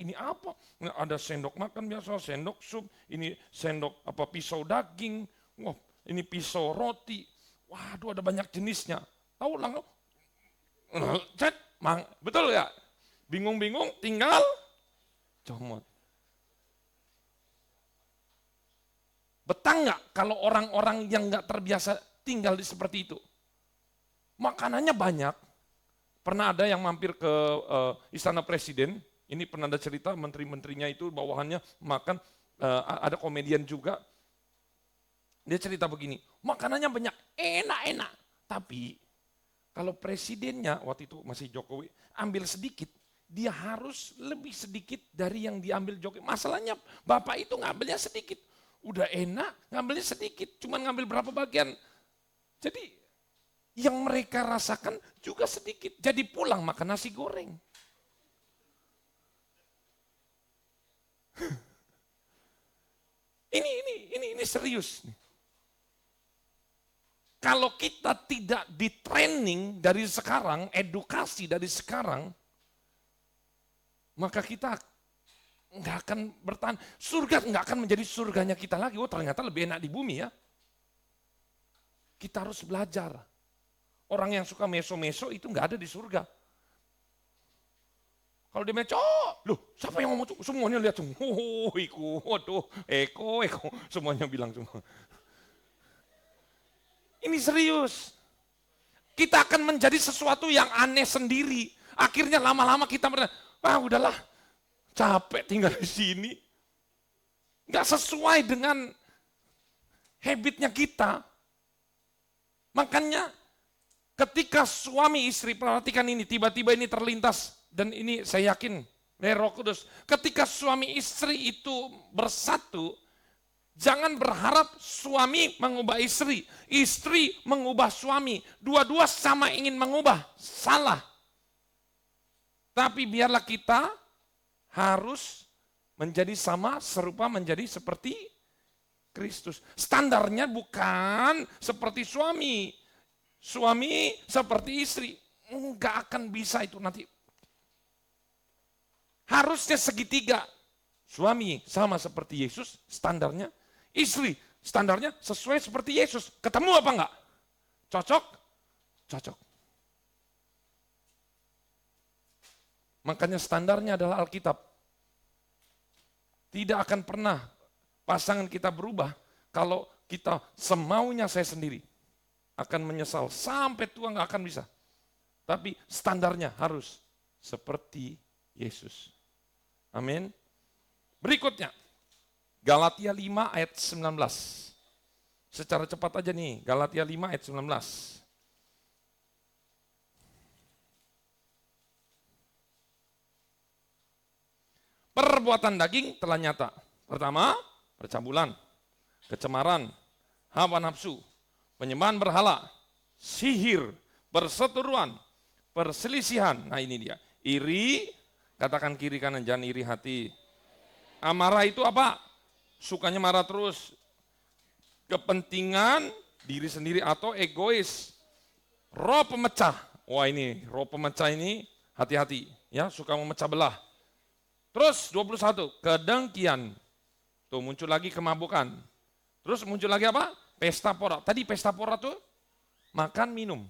Ini apa? Ada sendok makan biasa, sendok sup, ini sendok pisau daging, wah ini pisau roti. Waduh ada banyak jenisnya. Tahu lah, betul ya? Bingung-bingung tinggal comot. Betah nggak kalau orang-orang yang nggak terbiasa tinggal di seperti itu? Makanannya banyak. Pernah ada yang mampir ke istana presiden, ini pernah ada cerita menteri-menterinya itu bawahannya makan, ada komedian juga. Dia cerita begini, makanannya banyak, enak-enak. Tapi kalau presidennya, waktu itu masih Jokowi, ambil sedikit, dia harus lebih sedikit dari yang diambil Jokowi. Masalahnya Bapak itu ngambilnya sedikit. Udah enak, ngambilnya sedikit, cuma ngambil berapa bagian. Jadi yang mereka rasakan juga sedikit. Jadi pulang makan nasi goreng. Ini serius. Kalau kita tidak di training dari sekarang, edukasi dari sekarang, maka kita nggak akan bertahan. Surga nggak akan menjadi surganya kita lagi. Oh ternyata lebih enak di bumi ya. Kita harus belajar. Orang yang suka meso-meso itu nggak ada di surga. Kalau dia meso, loh siapa yang ngomong? Semuanya lihat semua. Eko, semuanya bilang semua. Ini serius. Kita akan menjadi sesuatu yang aneh sendiri. Akhirnya lama-lama kita udahlah, capek tinggal di sini. Nggak sesuai dengan habitnya kita. Makanya ketika suami istri, perhatikan ini, tiba-tiba ini terlintas. Dan ini saya yakin dari Roh Kudus. Ketika suami istri itu bersatu, jangan berharap suami mengubah istri, istri mengubah suami. Dua-dua sama ingin mengubah, salah. Tapi biarlah kita harus menjadi sama, serupa menjadi seperti Kristus. Standarnya bukan seperti suami. Suami seperti istri. Enggak akan bisa itu nanti. Harusnya segitiga. Suami sama seperti Yesus, standarnya. Istri, standarnya sesuai seperti Yesus. Ketemu apa enggak? Cocok? Cocok. Makanya standarnya adalah Alkitab. Tidak akan pernah pasangan kita berubah kalau kita semaunya saya sendiri. Akan menyesal, sampai tua nggak akan bisa. Tapi standarnya harus seperti Yesus. Amin. Berikutnya, Galatia 5 ayat 19. Secara cepat aja nih, Galatia 5 ayat 19. Perbuatan daging telah nyata. Pertama, percabulan, kecemaran, hawa nafsu, penyembahan berhala, sihir, perseteruan, perselisihan. Nah ini dia. Iri, katakan kiri kanan, jangan iri hati. Amarah itu apa? Sukanya marah terus. Kepentingan diri sendiri atau egois. Roh pemecah. Wah ini, roh pemecah ini hati-hati. Ya, suka memecah belah. Terus 21, kedengkian. Tuh muncul lagi kemabukan. Terus muncul lagi apa? Pesta pora. Tadi pesta pora tuh makan minum.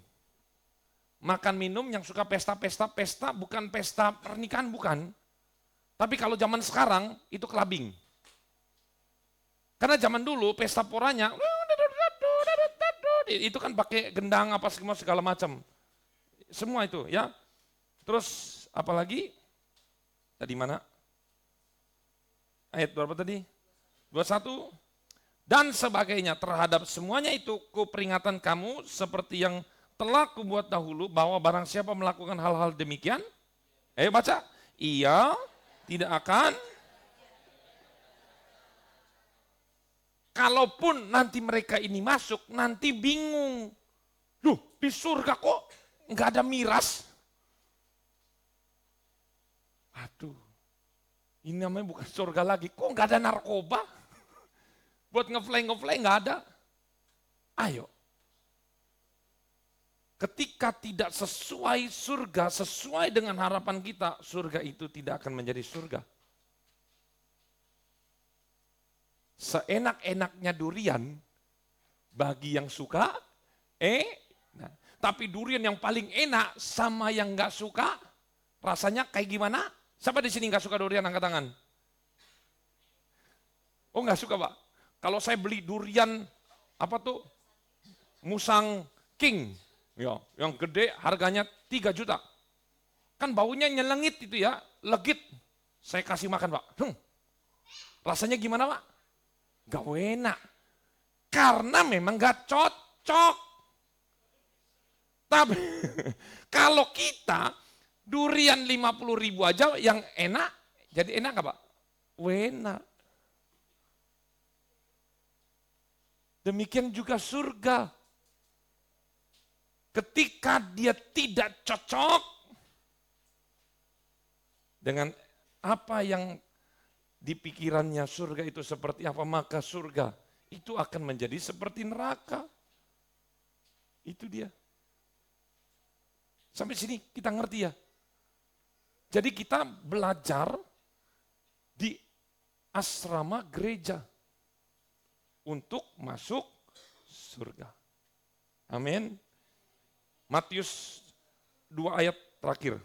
Makan minum yang suka pesta bukan pesta pernikahan, bukan. Tapi kalau zaman sekarang itu kelabing. Karena zaman dulu pesta poranya itu kan pakai gendang apa segala macam. Semua itu ya. Terus apalagi? Tadi mana? Ayat berapa tadi? 21. Dan sebagainya terhadap semuanya itu kuperingatkan kamu seperti yang telah kubuat dahulu bahwa barang siapa melakukan hal-hal demikian, ayo baca, ia tidak akan, kalaupun nanti mereka ini masuk, nanti bingung. Duh, di surga kok nggak ada miras? Aduh, ini namanya bukan surga lagi, kok nggak ada narkoba? Buat ngefly nggak ada. Ayo. Ketika tidak sesuai surga, sesuai dengan harapan kita, surga itu tidak akan menjadi surga. Seenak-enaknya durian, bagi yang suka, nah, tapi durian yang paling enak sama yang nggak suka, rasanya kayak gimana? Siapa di sini nggak suka durian, angkat tangan? Oh nggak suka Pak? Kalau saya beli durian, apa tuh? Musang King. Ya, yang gede harganya 3 juta. Kan baunya nyelengit itu ya, legit. Saya kasih makan Pak. Rasanya gimana Pak? Gak enak. Karena memang gak cocok. Tapi kalau kita durian 50.000 aja yang enak, jadi enak gak Pak? Enak. Demikian juga surga. Ketika dia tidak cocok dengan apa yang di pikirannya surga itu seperti apa, maka surga itu akan menjadi seperti neraka. Itu dia. Sampai sini kita ngerti ya. Jadi kita belajar di asrama gereja untuk masuk surga. Amin. Matius 2 ayat terakhir.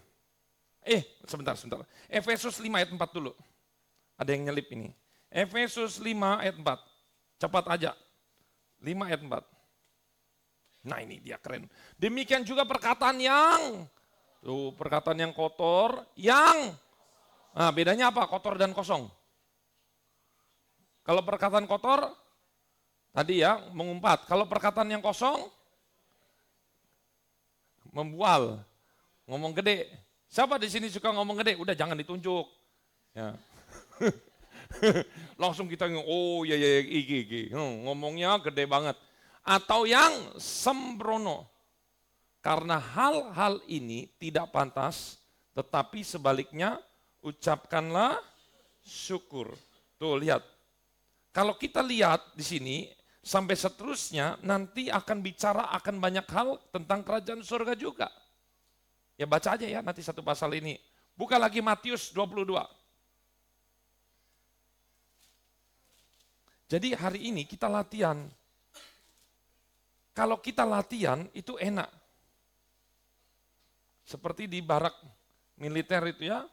Sebentar. Efesus 5 ayat 4 dulu. Ada yang nyelip ini. Efesus 5 ayat 4. Cepat aja. 5 ayat 4. Nah ini dia keren. Demikian juga perkataan yang kotor, nah bedanya apa? Kotor dan kosong. Kalau perkataan kotor, tadi ya mengumpat. Kalau perkataan yang kosong, membual, ngomong gede. Siapa di sini suka ngomong gede? Udah jangan ditunjuk. Ya. Langsung kita ngomongnya gede banget. Atau yang sembrono. Karena hal-hal ini tidak pantas, tetapi sebaliknya ucapkanlah syukur. Tuh lihat. Kalau kita lihat di sini, sampai seterusnya nanti akan bicara akan banyak hal tentang kerajaan surga juga. Ya baca aja ya nanti satu pasal ini. Buka lagi Matius 22. Jadi hari ini kita latihan. Kalau kita latihan itu enak. Seperti di barak militer itu ya.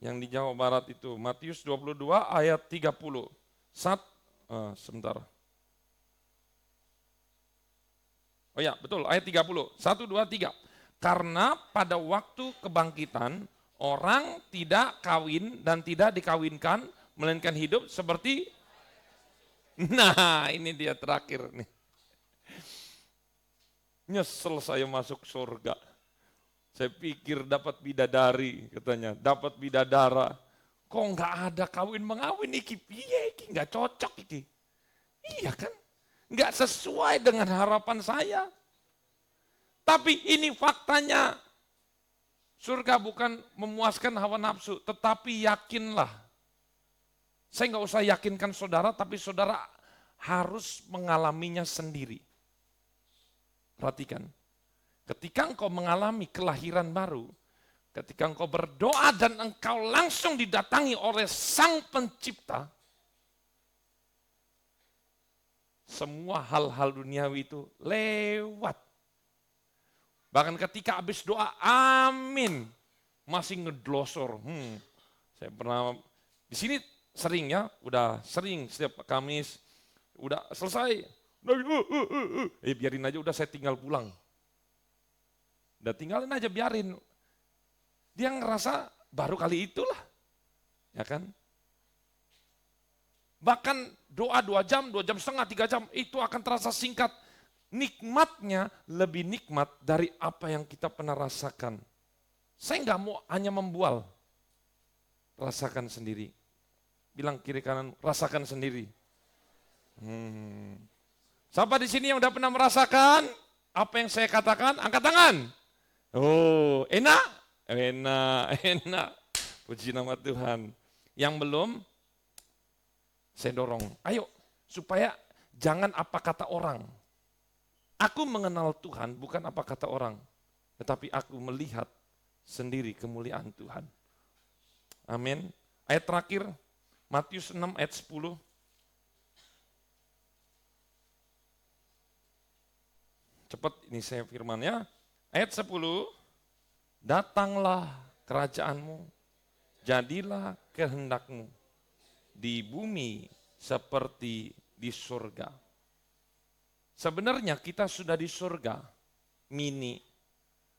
Yang di Jawa Barat itu. Matius 22 ayat 30. Sebentar. Oh ya, betul, ayat 30. 1, 2, 3. Karena pada waktu kebangkitan, orang tidak kawin dan tidak dikawinkan, melainkan hidup seperti, nah ini dia terakhir nih. Nyesel saya masuk surga. Saya pikir dapat bidadari, katanya, dapat bidadara. Kok nggak ada kawin mengawin iki piye iki nggak cocok iki. Iya kan? Nggak sesuai dengan harapan saya. Tapi ini faktanya. Surga bukan memuaskan hawa nafsu, tetapi yakinlah. Saya nggak usah yakinkan saudara, tapi saudara harus mengalaminya sendiri. Perhatikan, ketika engkau mengalami kelahiran baru, ketika engkau berdoa dan engkau langsung didatangi oleh Sang Pencipta, semua hal-hal duniawi itu lewat. Bahkan ketika habis doa, amin, masih ngedlosor. Saya pernah di sini sering ya, udah sering setiap Kamis, udah selesai. Biarin aja, udah saya tinggal pulang. Udah tinggalin aja, biarin. Dia ngerasa baru kali itulah, ya kan? Bahkan doa 2 jam, 2 jam setengah, 3 jam, itu akan terasa singkat. Nikmatnya lebih nikmat dari apa yang kita pernah rasakan. Saya nggak mau hanya membual. Rasakan sendiri. Bilang kiri kanan, rasakan sendiri. Siapa di sini yang udah pernah merasakan apa yang saya katakan? Angkat tangan. Oh, enak? Enak. Puji nama Tuhan. Yang belum, saya dorong. Ayo, supaya jangan apa kata orang. Aku mengenal Tuhan bukan apa kata orang, tetapi aku melihat sendiri kemuliaan Tuhan. Amin. Ayat terakhir, Matius 6 ayat 10. Cepat ini saya firmannya. Ayat 10, datanglah kerajaanmu, jadilah kehendakmu di bumi seperti di surga. Sebenarnya kita sudah di surga, mini,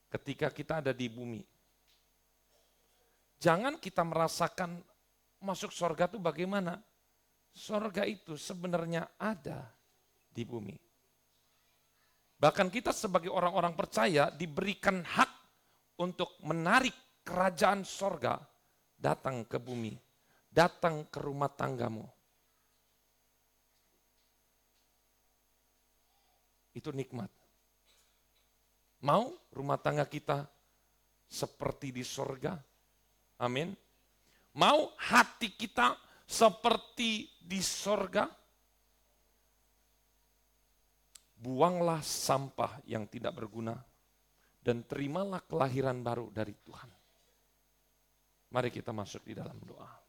ketika kita ada di bumi. Jangan kita merasakan masuk surga itu bagaimana. Surga itu sebenarnya ada di bumi. Bahkan kita sebagai orang-orang percaya diberikan hak untuk menarik kerajaan surga datang ke bumi, datang ke rumah tanggamu. Itu nikmat. Mau rumah tangga kita seperti di surga? Amin. Mau hati kita seperti di surga? Buanglah sampah yang tidak berguna dan terimalah kelahiran baru dari Tuhan. Mari kita masuk di dalam doa.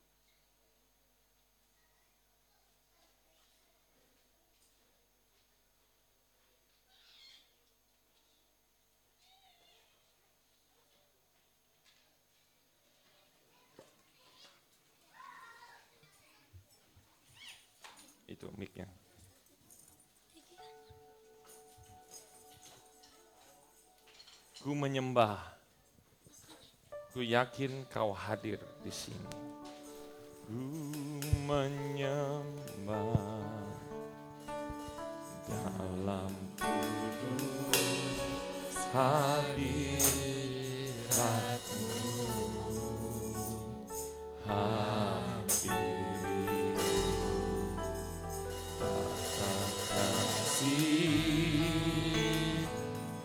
Itu mic-nya. Ku menyembah, ku yakin kau hadir di sini. Ku menyembah dalam kudus hadiratmu.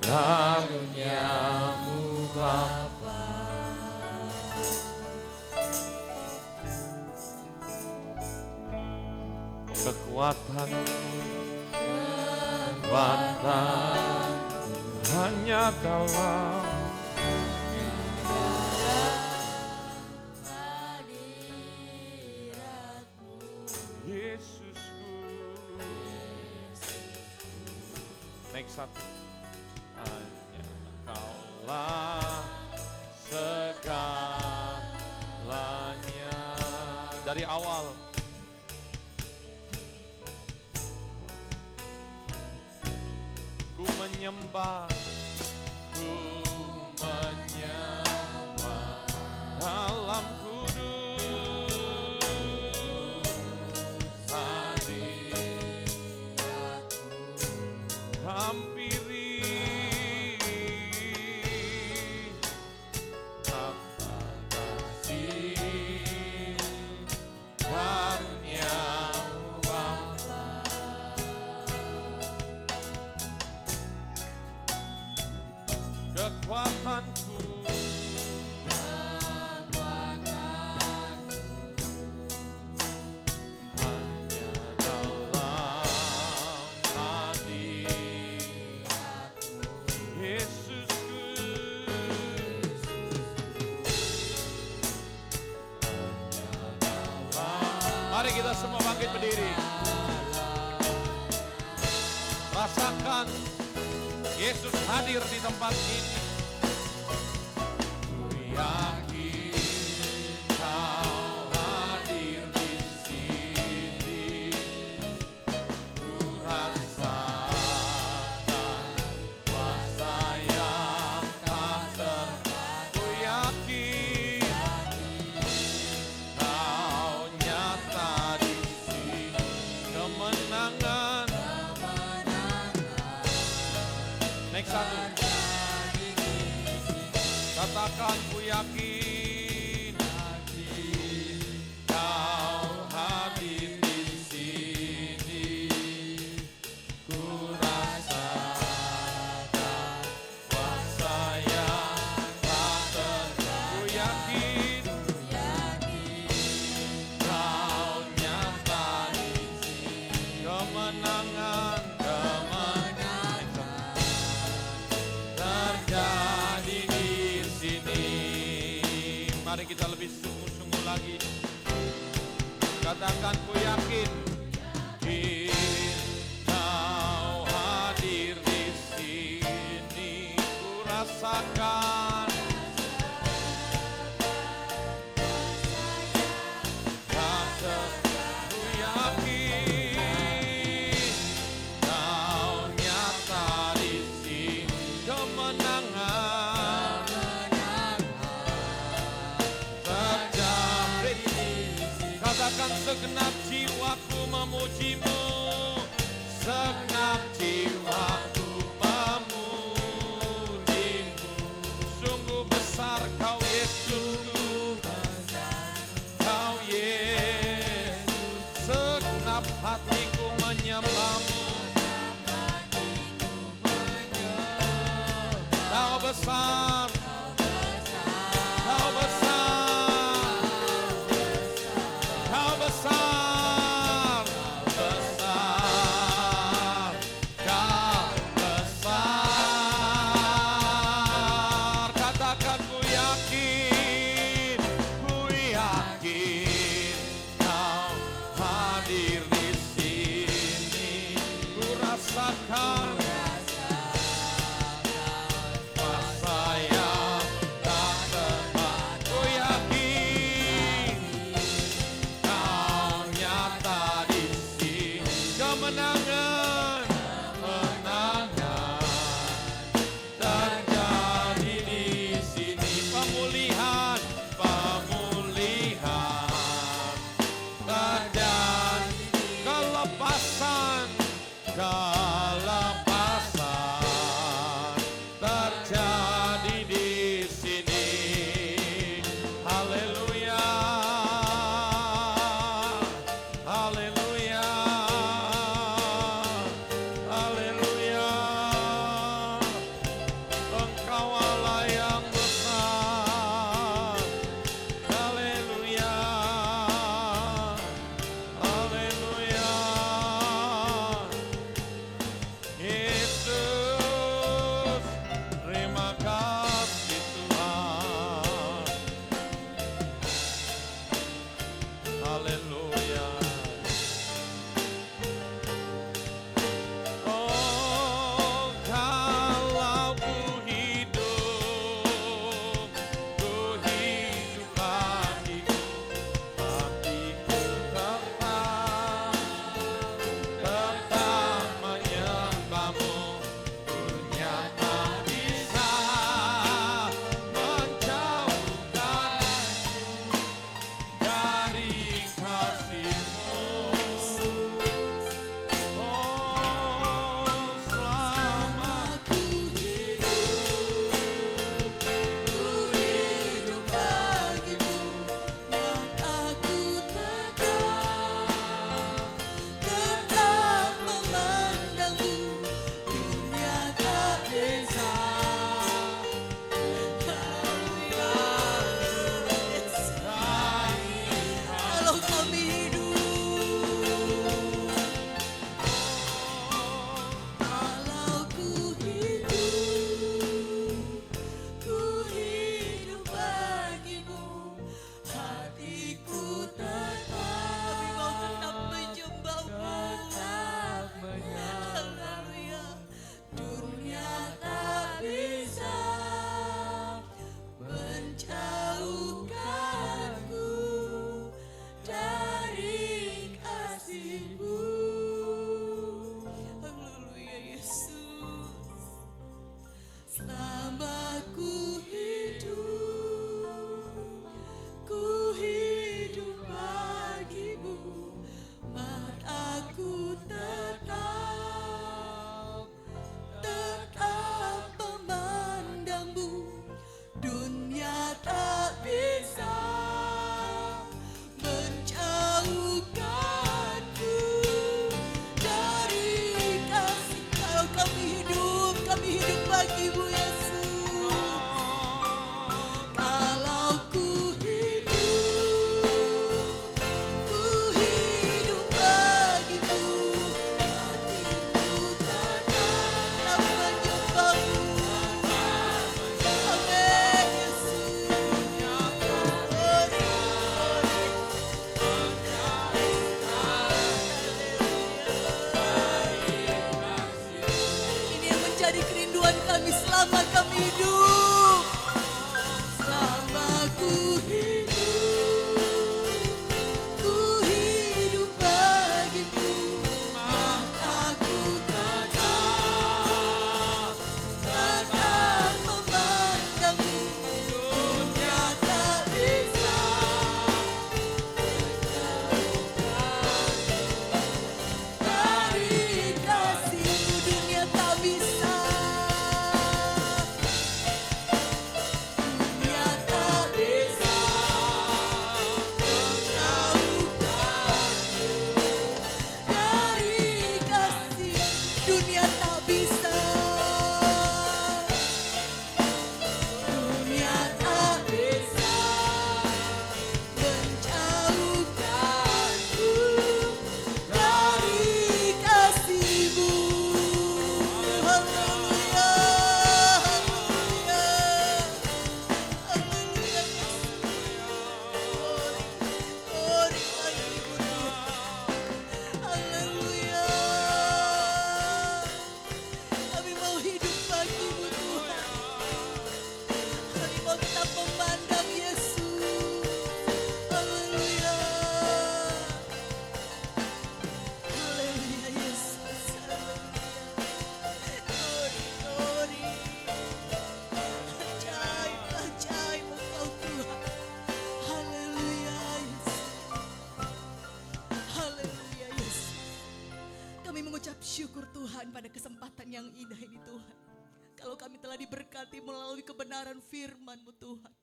Karuniamu Bapa, kekuatan hanya dalam Yesusku. Next satu. Hanya Kaulah segalanya dari awal. Ku menyembah dalam kudus hadiratmu. Hampiri apa kasih karuniamu Bapa. kekuatanku. Hanya dalam hadiratmu, Yesusku. Mari kita semua bangkit berdiri. Rasakan Yesus hadir di tempat ini. Ku yakin Kau hadir di sini. Ku rasakan kuasa yang tak terbatas. Ku yakin Kau nyata di sini. Kemenangan. Next satu. Katakan ku yakin Kau hadir di sini. Ku rasakan kuasa yang tak terbatas. Ku yakin Kau nyata di sini. Kemenangan terjadi di sini. Mari kita lebih sungguh-sungguh lagi. Katakan ku yakin Kau hadir di sini. Ku rasakan ku yakin Kau nyata di sini. Kemenangan terjadi. Katakan segenap jiwaku memuji-Mu. Segenap jiwaku memuji-Mu. Sungguh besar Kau Yesus. Kau Yesus. Segenap hatiku menyembah-Mu. Kau besar, Kau besar, Kau besar, besar, Kau besar. Katakan ku yakin Kau hadir di sini. Ku rasakan Kami mengucap syukur Tuhan pada kesempatan yang indah ini Tuhan. Kalau kami telah diberkati melalui kebenaran firman-Mu Tuhan.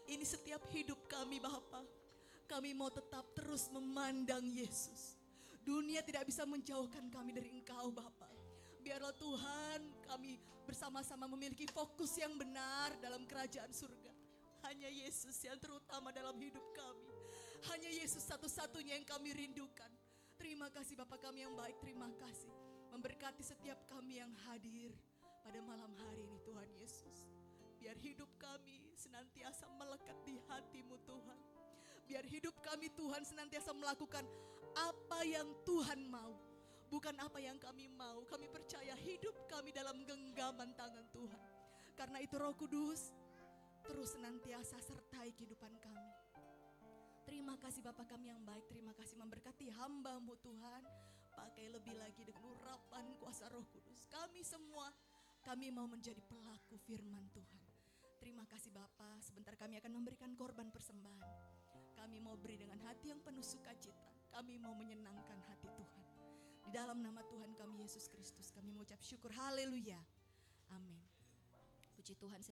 Ini setiap hidup kami Bapa. Kami mau tetap terus memandang Yesus. Dunia tidak bisa menjauhkan kami dari Engkau Bapa. Biarlah Tuhan kami bersama-sama memiliki fokus yang benar dalam kerajaan surga. Hanya Yesus yang terutama dalam hidup kami. Hanya Yesus satu-satunya yang kami rindukan. Terima kasih Bapa kami yang baik, terima kasih. Memberkati setiap kami yang hadir pada malam hari ini Tuhan Yesus. Biar hidup kami senantiasa melekat di hati-Mu Tuhan. Biar hidup kami Tuhan senantiasa melakukan apa yang Tuhan mau. Bukan apa yang kami mau. Kami percaya hidup kami dalam genggaman tangan Tuhan. Karena itu Roh Kudus terus senantiasa sertai kehidupan kami. Terima kasih Bapa kami yang baik. Terima kasih memberkati hamba-Mu Tuhan. Pakai lebih lagi dengan urapan kuasa Roh Kudus. Kami semua, kami mau menjadi pelaku firman Tuhan. Terima kasih Bapa. Sebentar kami akan memberikan korban persembahan. Kami mau beri dengan hati yang penuh sukacita. Kami mau menyenangkan hati Tuhan. Di dalam nama Tuhan kami Yesus Kristus kami mengucap syukur. Haleluya. Amin. Puji Tuhan.